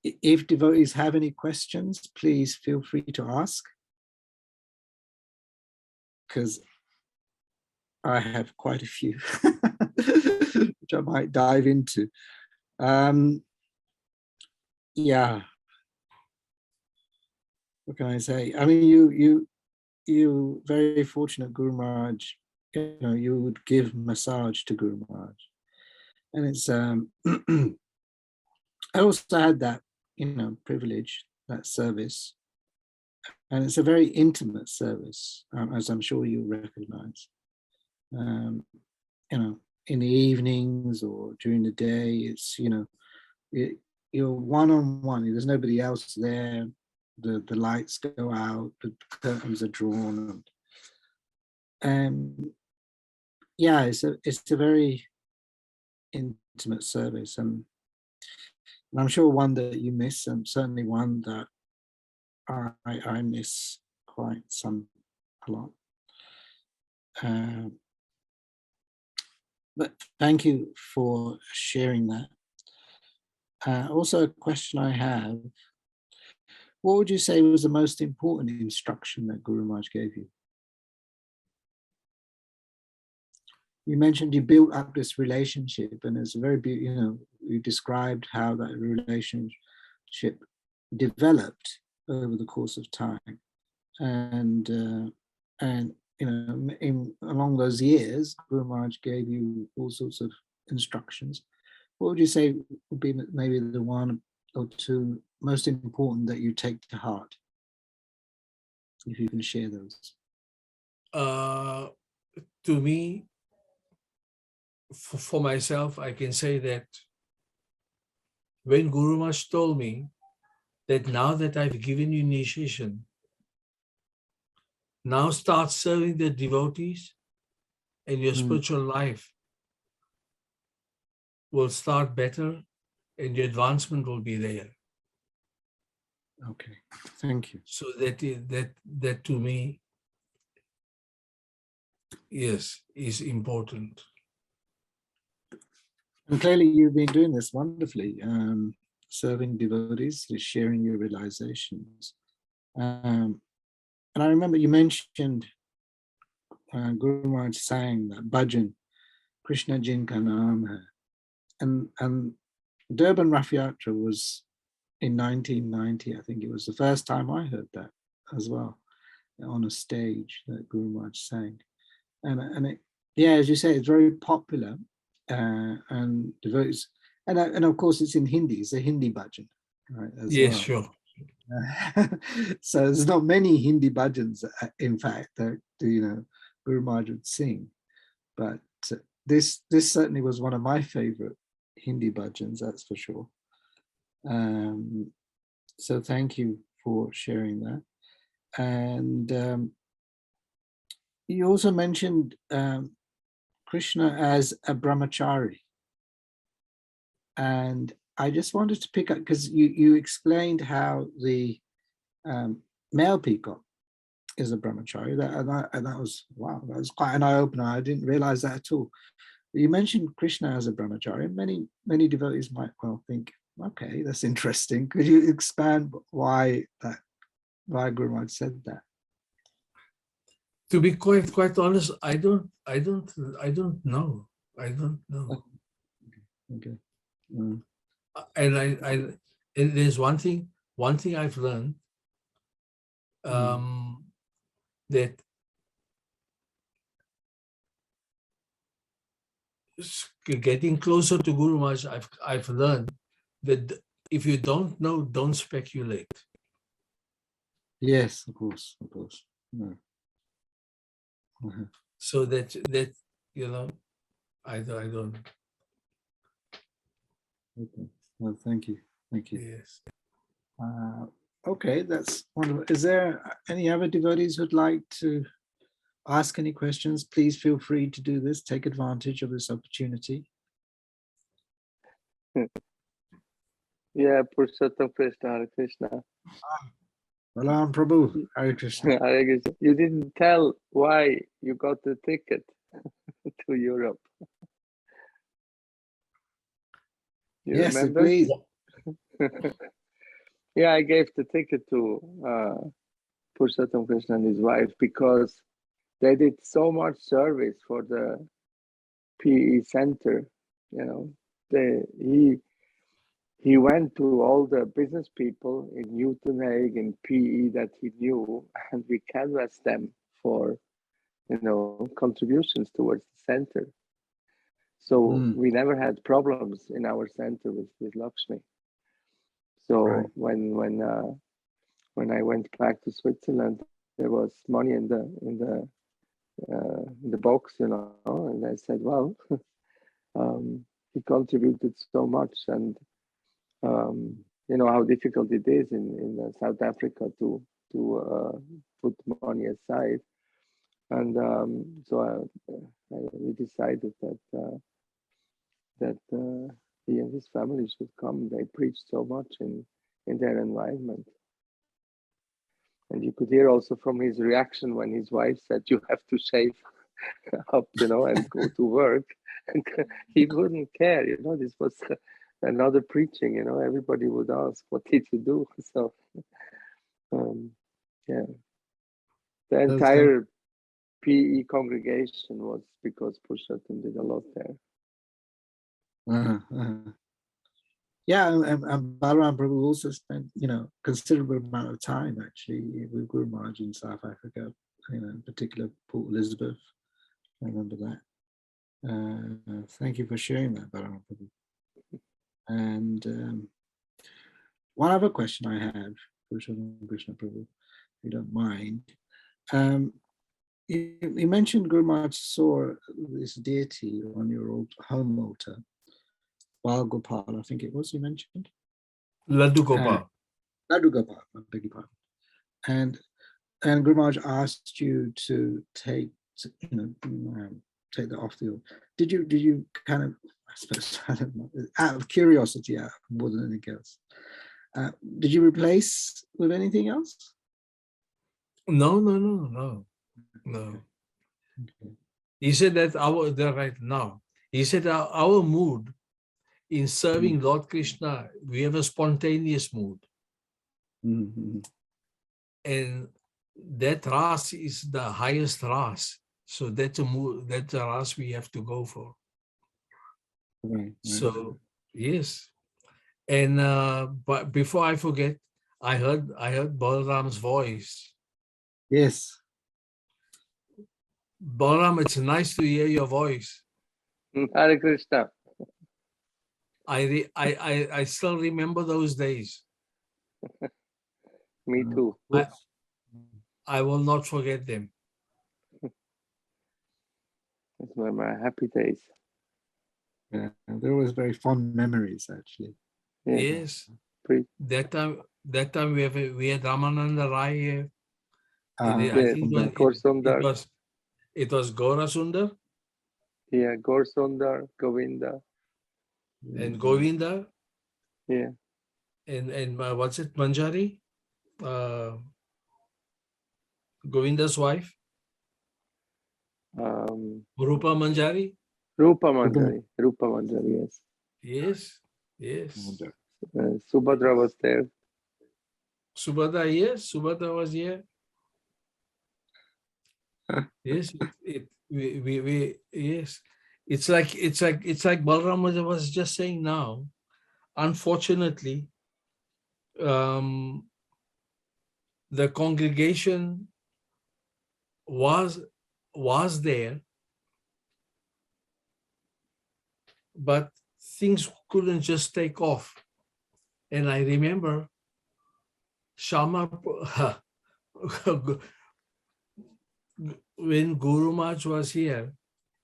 [SPEAKER 1] If devotees have any questions, please feel free to ask, because I have quite a few, which I might dive into. Yeah, what can I say? I mean, you very fortunate, Guru Maharaj. You would give massage to Guru Maharaj, and it's I also had that privilege, that service, and it's a very intimate service, as I'm sure you recognize. In the evenings or during the day, it's you're one-on-one. There's nobody else there. The lights go out, the curtains are drawn, and yeah, it's a very intimate service, and I'm sure one that you miss, and certainly one that I miss quite a lot. But thank you for sharing that. Also, a question I have, what would you say was the most important instruction that Guru Maharaj gave you? You mentioned you built up this relationship, and it's very beautiful, you described how that relationship developed over the course of time. And along those years, Guru Maharaj gave you all sorts of instructions. What would you say would be maybe the one or two most important that you take to heart, if you can share those?
[SPEAKER 2] To me, for myself, I can say that when Guru Maharaj told me that now that I've given you initiation, now start serving the devotees, and your spiritual life will start better, and your advancement will be there.
[SPEAKER 1] Okay, thank you.
[SPEAKER 2] So that to me, yes, is important.
[SPEAKER 1] And clearly you've been doing this wonderfully, serving devotees, sharing your realizations. And I remember you mentioned Guru Maharaj saying that bhajan, Krishna Jin ka naam hai. And Durban Rath Yatra was in 1990, I think it was the first time I heard that as well, on a stage that Guru Maharaj sang. And it, yeah, as you say, it's very popular, and devotees, and of course it's in Hindi, it's a Hindi bhajan, right? As
[SPEAKER 2] Yes,
[SPEAKER 1] well.
[SPEAKER 2] sure.
[SPEAKER 1] So there's not many Hindi bhajans, in fact, that Guru Maharaj would sing, but this certainly was one of my favorite Hindi bhajans, that's for sure. So thank you for sharing that. And you also mentioned Krishna as a brahmachari, and I just wanted to pick up, because you explained how the male peacock is a brahmachari, and that was, wow, that was quite an eye-opener. I didn't realize that at all. You mentioned Krishna as a brahmachari, and many devotees might well think, okay, that's interesting. Could you expand why Guru Maharaj said that?
[SPEAKER 2] To be quite honest, I don't know. I don't know.
[SPEAKER 1] Okay.
[SPEAKER 2] And there's one thing I've learned, that getting closer to Guru Maharaj, I've learned that if you don't know, don't speculate.
[SPEAKER 1] Yes, of course. Yeah.
[SPEAKER 2] So that I don't.
[SPEAKER 1] Okay. Well, thank you.
[SPEAKER 2] Yes.
[SPEAKER 1] Okay, that's wonderful. Is there any other devotees who'd like to ask any questions? Please feel free to do this. Take advantage of this opportunity.
[SPEAKER 3] Yeah, Purushotam, Krishna, Hare Krishna.
[SPEAKER 1] Salam Prabhu, Hare Krishna.
[SPEAKER 3] Hare Krishna. You didn't tell why you got the ticket to Europe. You
[SPEAKER 1] Yes,
[SPEAKER 3] remember?
[SPEAKER 1] please.
[SPEAKER 3] Yeah, I gave the ticket to Purushotam Krishna and his wife because they did so much service for the PE center. He went to all the business people in Newton Hague and PE that he knew, and we canvassed them for, contributions towards the center. So we never had problems in our center with Lakshmi. So
[SPEAKER 1] right.
[SPEAKER 3] when I went back to Switzerland, there was money in the box, and I said, well, he contributed so much, and how difficult it is in South Africa to put money aside, and so we decided that he and his family should come. They preached so much in their environment, and you could hear also from his reaction when his wife said, "You have to shave up, and go to work. And he wouldn't care, this was another preaching, everybody would ask, what did you do? So, yeah, the entire PE congregation was because Purushotam did a lot there.
[SPEAKER 1] Yeah, and Balaram Prabhu also spent, considerable amount of time actually with Guru Maharaj in South Africa, in particular Port Elizabeth. I remember that. Thank you for sharing that, Balaram Prabhu. And one other question I have, Krishna Prabhu, if you don't mind. You mentioned Guru Maharaj saw this deity on your old home altar, Bal Gopal, I think it was, you mentioned?
[SPEAKER 2] Laddu Gopal.
[SPEAKER 1] Laddu Gopal, I beg your pardon. And Guru Maharaj asked you to take, take that off the altar. Did you kind of, I suppose, I don't know, out of curiosity, more than anything else, did you replace with anything else?
[SPEAKER 2] No.
[SPEAKER 1] Okay.
[SPEAKER 2] He said that he said our mood in serving Lord Krishna, we have a spontaneous mood.
[SPEAKER 1] Mm-hmm.
[SPEAKER 2] And that ras is the highest ras. So that's a mood, that's a ras we have to go for.
[SPEAKER 1] Right.
[SPEAKER 2] So yes. And but before I forget, I heard Balaram's voice.
[SPEAKER 1] Yes.
[SPEAKER 2] Balaram, it's nice to hear your voice.
[SPEAKER 3] Hare Krishna.
[SPEAKER 2] I still remember those days.
[SPEAKER 3] Me too.
[SPEAKER 2] I will not forget them.
[SPEAKER 3] Those were my happy days.
[SPEAKER 1] Yeah, there was very fond memories actually.
[SPEAKER 3] Yeah.
[SPEAKER 2] Yes. That time we had Ramananda Rai here. I think it was Gaura Sundar.
[SPEAKER 3] Yeah, Gaur Sundar, Govinda.
[SPEAKER 2] And Govinda.
[SPEAKER 3] Yeah.
[SPEAKER 2] And what's it, Manjari? Govinda's wife. Rupa Manjari.
[SPEAKER 3] Rupa Manjari, yes.
[SPEAKER 2] Yes.
[SPEAKER 3] Subhadra was there.
[SPEAKER 2] Subhadra, yes. Subhadra was here. Yes, yes. It's like Balram was just saying now. Unfortunately, the congregation was there, but things couldn't just take off. And I remember Shama, when Guru Maharaj was here,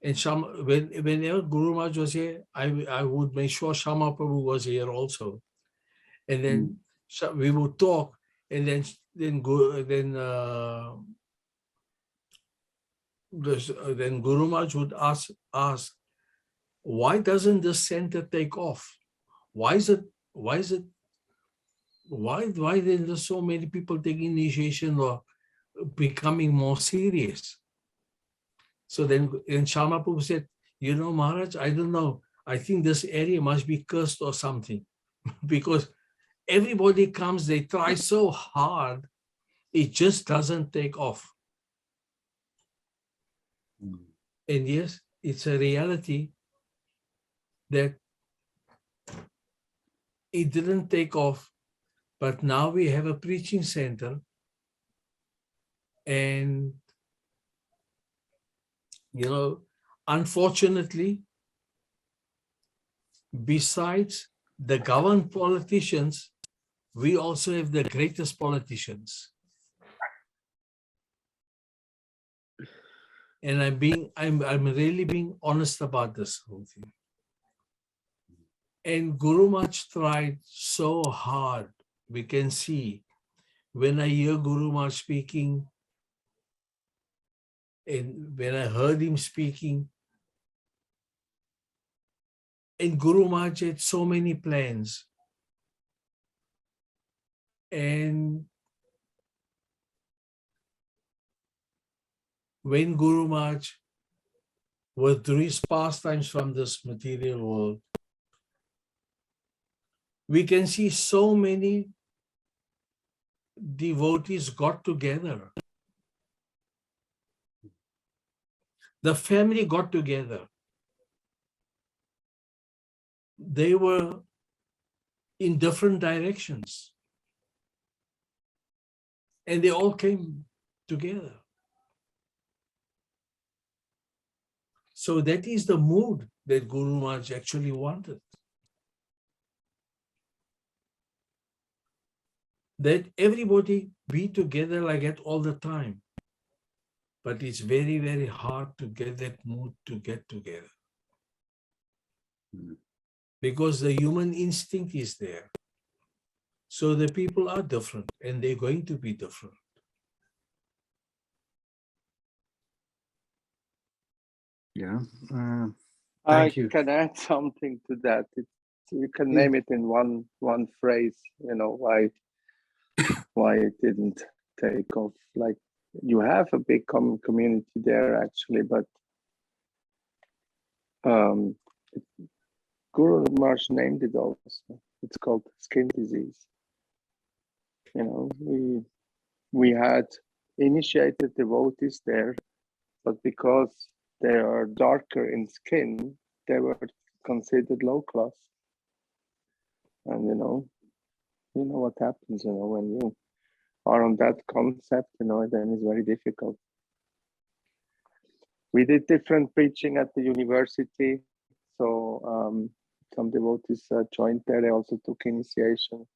[SPEAKER 2] and whenever Guru Maharaj was here, I would make sure Shama Prabhu was here also. And then we would talk, and then Guru Maharaj would ask, why doesn't this center take off? Why then there's so many people taking initiation or becoming more serious? So then Shama Prabhu said, Maharaj, I don't know. I think this area must be cursed or something. Because everybody comes, they try so hard, it just doesn't take off. And yes, it's a reality that it didn't take off, but now we have a preaching center, and unfortunately, besides the governed politicians, we also have the greatest politicians. And I'm really being honest about this whole thing. And Guru Maharaj tried so hard. We can see when I hear Guru Maharaj speaking, and when I heard him speaking, and Guru Maharaj had so many plans. And when Guru Maharaj withdrew his pastimes from this material world, we can see so many devotees got together. The family got together. They were in different directions, and they all came together. So that is the mood that Guru Maharaj actually wanted. That everybody be together like that all the time. But it's very, very hard to get that mood to get together. Because the human instinct is there. So the people are different, and they're going to be different.
[SPEAKER 1] Yeah.
[SPEAKER 3] I
[SPEAKER 1] Thank you.
[SPEAKER 3] can add something to that. You can
[SPEAKER 1] Yeah.
[SPEAKER 3] name it in one phrase. You know why it didn't take off. Like, you have a big community there actually, but Guru Maharaj named it also. It's called skin disease. You know, we had initiated devotees there, but because they are darker in skin, they were considered low class. And you know what happens, when you are on that concept, then it's very difficult. We did different preaching at the university, so some devotees joined there. They also took initiation.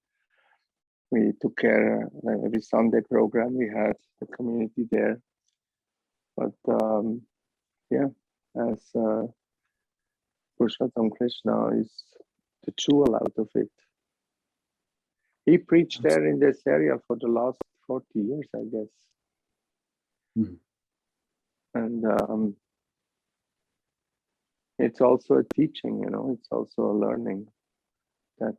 [SPEAKER 3] We took care every Sunday program. We had the community there, but yeah, as Purushotam Krishna is the jewel out of it. He preached there in this area for the last 40 years, I guess.
[SPEAKER 1] Mm.
[SPEAKER 3] And it's also a teaching, it's also a learning that,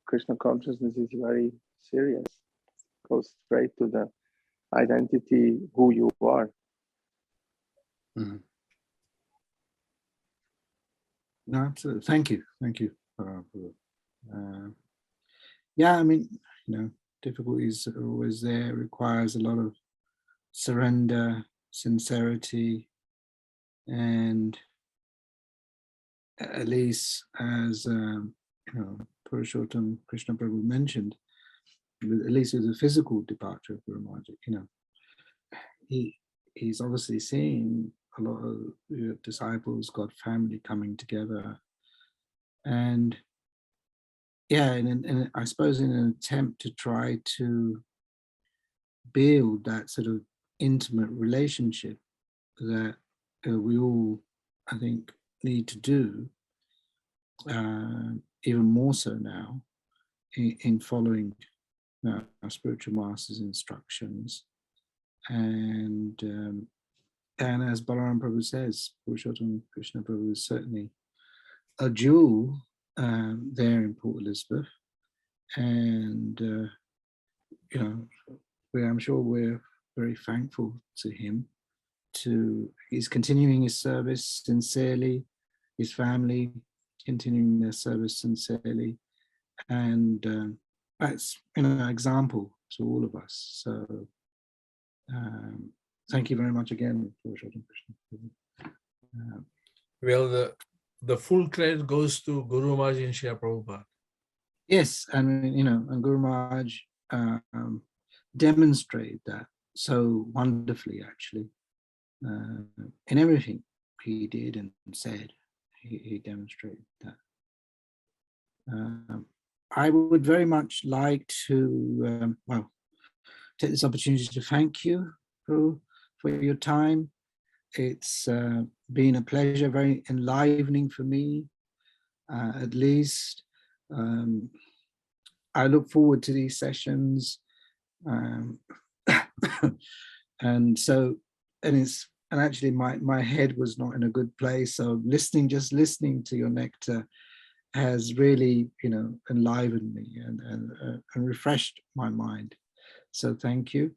[SPEAKER 3] Krishna consciousness is very serious. It goes straight to the identity, who you are.
[SPEAKER 1] Mm. No, absolutely. Thank you. Thank you. Yeah, I mean, difficulties are always there. It requires a lot of surrender, sincerity, and at least as Purushotam Krishna Prabhu mentioned, at least with the physical departure of Guru Maharaj, he's obviously seeing a lot of disciples, God family coming together, and yeah, and I suppose in an attempt to try to build that sort of intimate relationship that we all, I think, need to do, even more so now, in following our spiritual masters' instructions. And as Balaram Prabhu says, Purushotam Krishna Prabhu is certainly a jewel there in Port Elizabeth. And, I'm sure we're very thankful to him. He's continuing his service sincerely, his family continuing their service sincerely, and that's an example to all of us. So thank you very much again for Purushotam Krishna.
[SPEAKER 2] Well, the full credit goes to Guru Maharaj and Srila Prabhupada.
[SPEAKER 1] Yes, and and Guru Maharaj demonstrated that so wonderfully, actually, in everything he did and said. He demonstrated that. I would very much like to, take this opportunity to thank you, Prabhu, for your time. It's been a pleasure, very enlivening for me, at least. I look forward to these sessions. And actually my head was not in a good place. So just listening to your nectar has really, enlivened me and refreshed my mind. So thank you.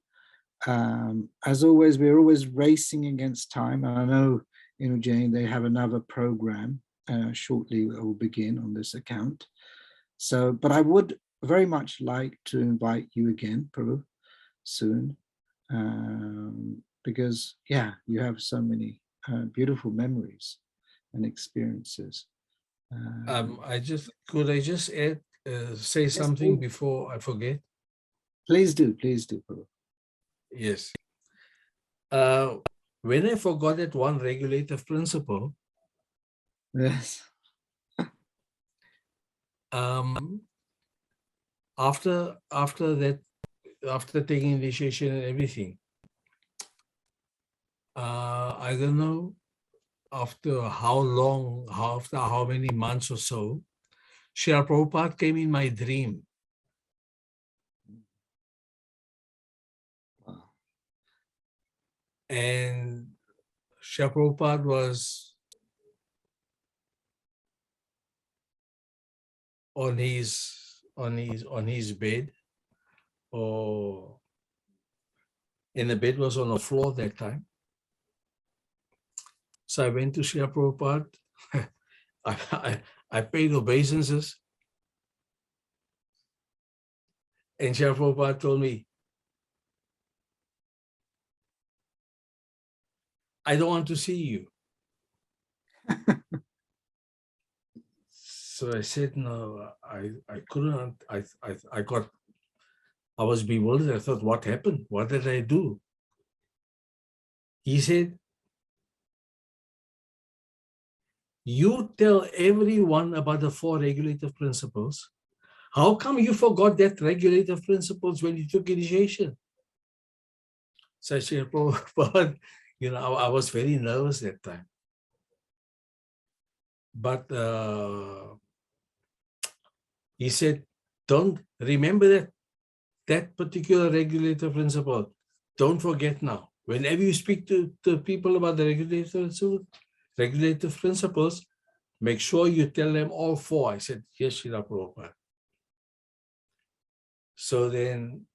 [SPEAKER 1] As always, we're always racing against time. And I know, Jane, they have another program shortly that will begin on this account. So, but I would very much like to invite you again, Prabhu, soon, because, yeah, you have so many beautiful memories and experiences.
[SPEAKER 2] Could I just add, say something before I forget?
[SPEAKER 1] Please do, Prabhu.
[SPEAKER 2] Yes. When I forgot that one regulative principle,
[SPEAKER 1] Yes.
[SPEAKER 2] After taking initiation and everything, I don't know after how long, after how many months or so, Srila Prabhupada came in my dream.
[SPEAKER 1] Wow.
[SPEAKER 2] And Srila Prabhupada was on his bed, or in the bed was on the floor that time. So I went to Srila Prabhupada. I paid obeisances. And Srila Prabhupada told me, I don't want to see you. So I said, no, I couldn't. I was bewildered. I thought, what happened? What did I do? He said, you tell everyone about the 4 regulative principles. How come you forgot that regulative principles when you took initiation? So I said, Prabhupada, I was very nervous that time. But he said, don't remember that particular regulative principle. Don't forget now. Whenever you speak to people about the regulative principles, make sure you tell them all 4. I said, yes, Srila Prabhupada. So then,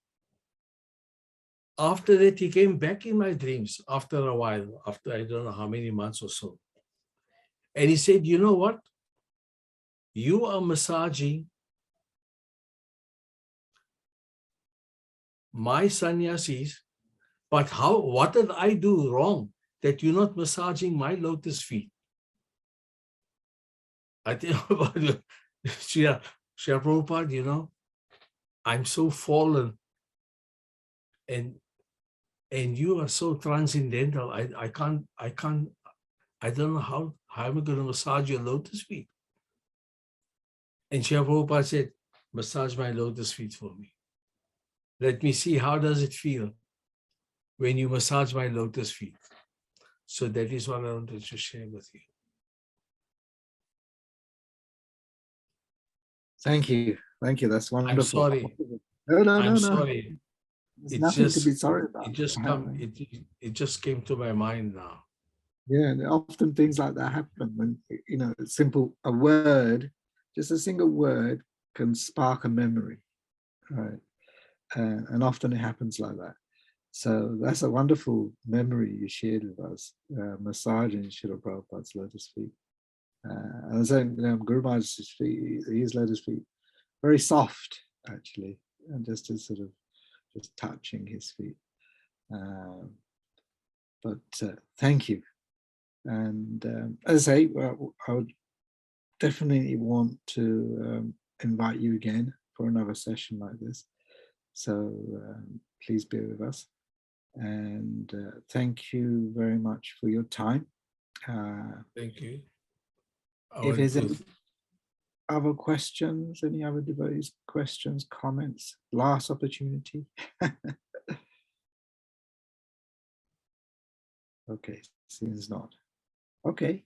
[SPEAKER 2] after that, he came back in my dreams after a while, after I don't know how many months or so. And he said, you know what? You are massaging my sannyasis, but what did I do wrong that you're not massaging my lotus feet? I think about Srila Prabhupada, I'm so fallen, and you are so transcendental. I don't know how am I going to massage your lotus feet? And Srila Prabhupada said, massage my lotus feet for me. Let me see, how does it feel when you massage my lotus feet? So that is what I wanted to share with you.
[SPEAKER 1] Thank you. That's wonderful.
[SPEAKER 2] I'm sorry.
[SPEAKER 1] No.
[SPEAKER 2] I'm sorry.
[SPEAKER 1] There's nothing to be sorry about.
[SPEAKER 2] It just came to my mind now.
[SPEAKER 1] Yeah, and often things like that happen when, a word, just a single word can spark a memory, right? And often it happens like that. So that's a wonderful memory you shared with us, massaging Srila Prabhupada's lotus feet. And I'm saying, Guru Maharaj's feet, his lotus feet, very soft, actually, and just touching his feet. But thank you. And as I say, I would definitely want to invite you again for another session like this. So please bear with us. And thank you very much for your time.
[SPEAKER 2] Thank you.
[SPEAKER 1] If there's any other questions, any other devotees, questions, comments, last opportunity. Okay, seems not. Okay,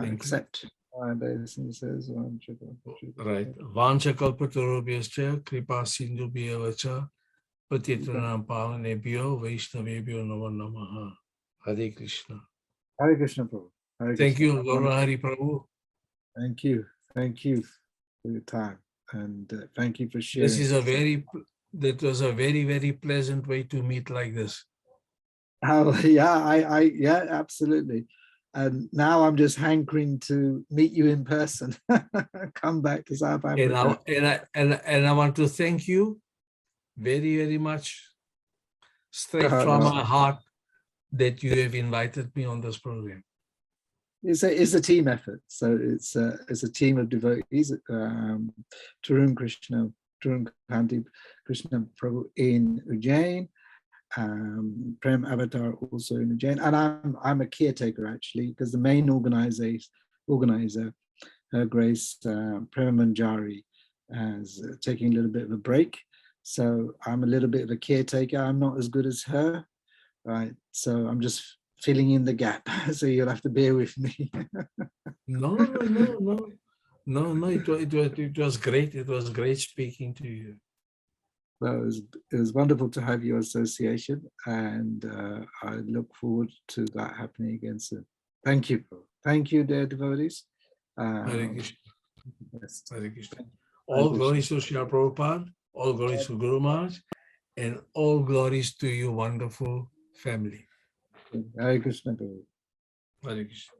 [SPEAKER 1] except says
[SPEAKER 2] right. Vancha kalpatarubhyascha kripa sindhubhyavacha patitanam pavanebhyo vaishnavebhyo namo namaha. Hare Krishna.
[SPEAKER 1] Hare Krishna, Prabhu.
[SPEAKER 2] Thank you, Gaura Hari Prabhu.
[SPEAKER 1] Thank you for your time, and thank you for sharing.
[SPEAKER 2] This is a very that was a very, very pleasant way to meet like this.
[SPEAKER 1] Oh, yeah, absolutely. And now I'm just hankering to meet you in person. Come back to South
[SPEAKER 2] And
[SPEAKER 1] Africa.
[SPEAKER 2] I want to thank you very, very much, straight
[SPEAKER 1] Oh,
[SPEAKER 2] from
[SPEAKER 1] no.
[SPEAKER 2] my heart, that you have invited me on this program.
[SPEAKER 1] It's a team effort. So it's a team of devotees. Tarun Kanti Krishna Prabhu in Ujjain, Prem Avatar also in Ujjain, and I'm a caretaker actually, because the main organizer, Her Grace Prema Manjari, is taking a little bit of a break. So I'm a little bit of a caretaker. I'm not as good as her, right? So I'm just filling in the gap. So you'll have to bear with me.
[SPEAKER 2] No. It was great. It was great speaking to you.
[SPEAKER 1] Well, it was wonderful to have your association, and I look forward to that happening again soon. Thank you. Thank you, dear devotees.
[SPEAKER 2] Hare Krishna.
[SPEAKER 1] Yes.
[SPEAKER 2] Hare Krishna. All glories to Srila Prabhupada, all glories to Guru Maharaj, and all glories to your wonderful family.
[SPEAKER 1] Hare Krishna.
[SPEAKER 2] Hare Krishna.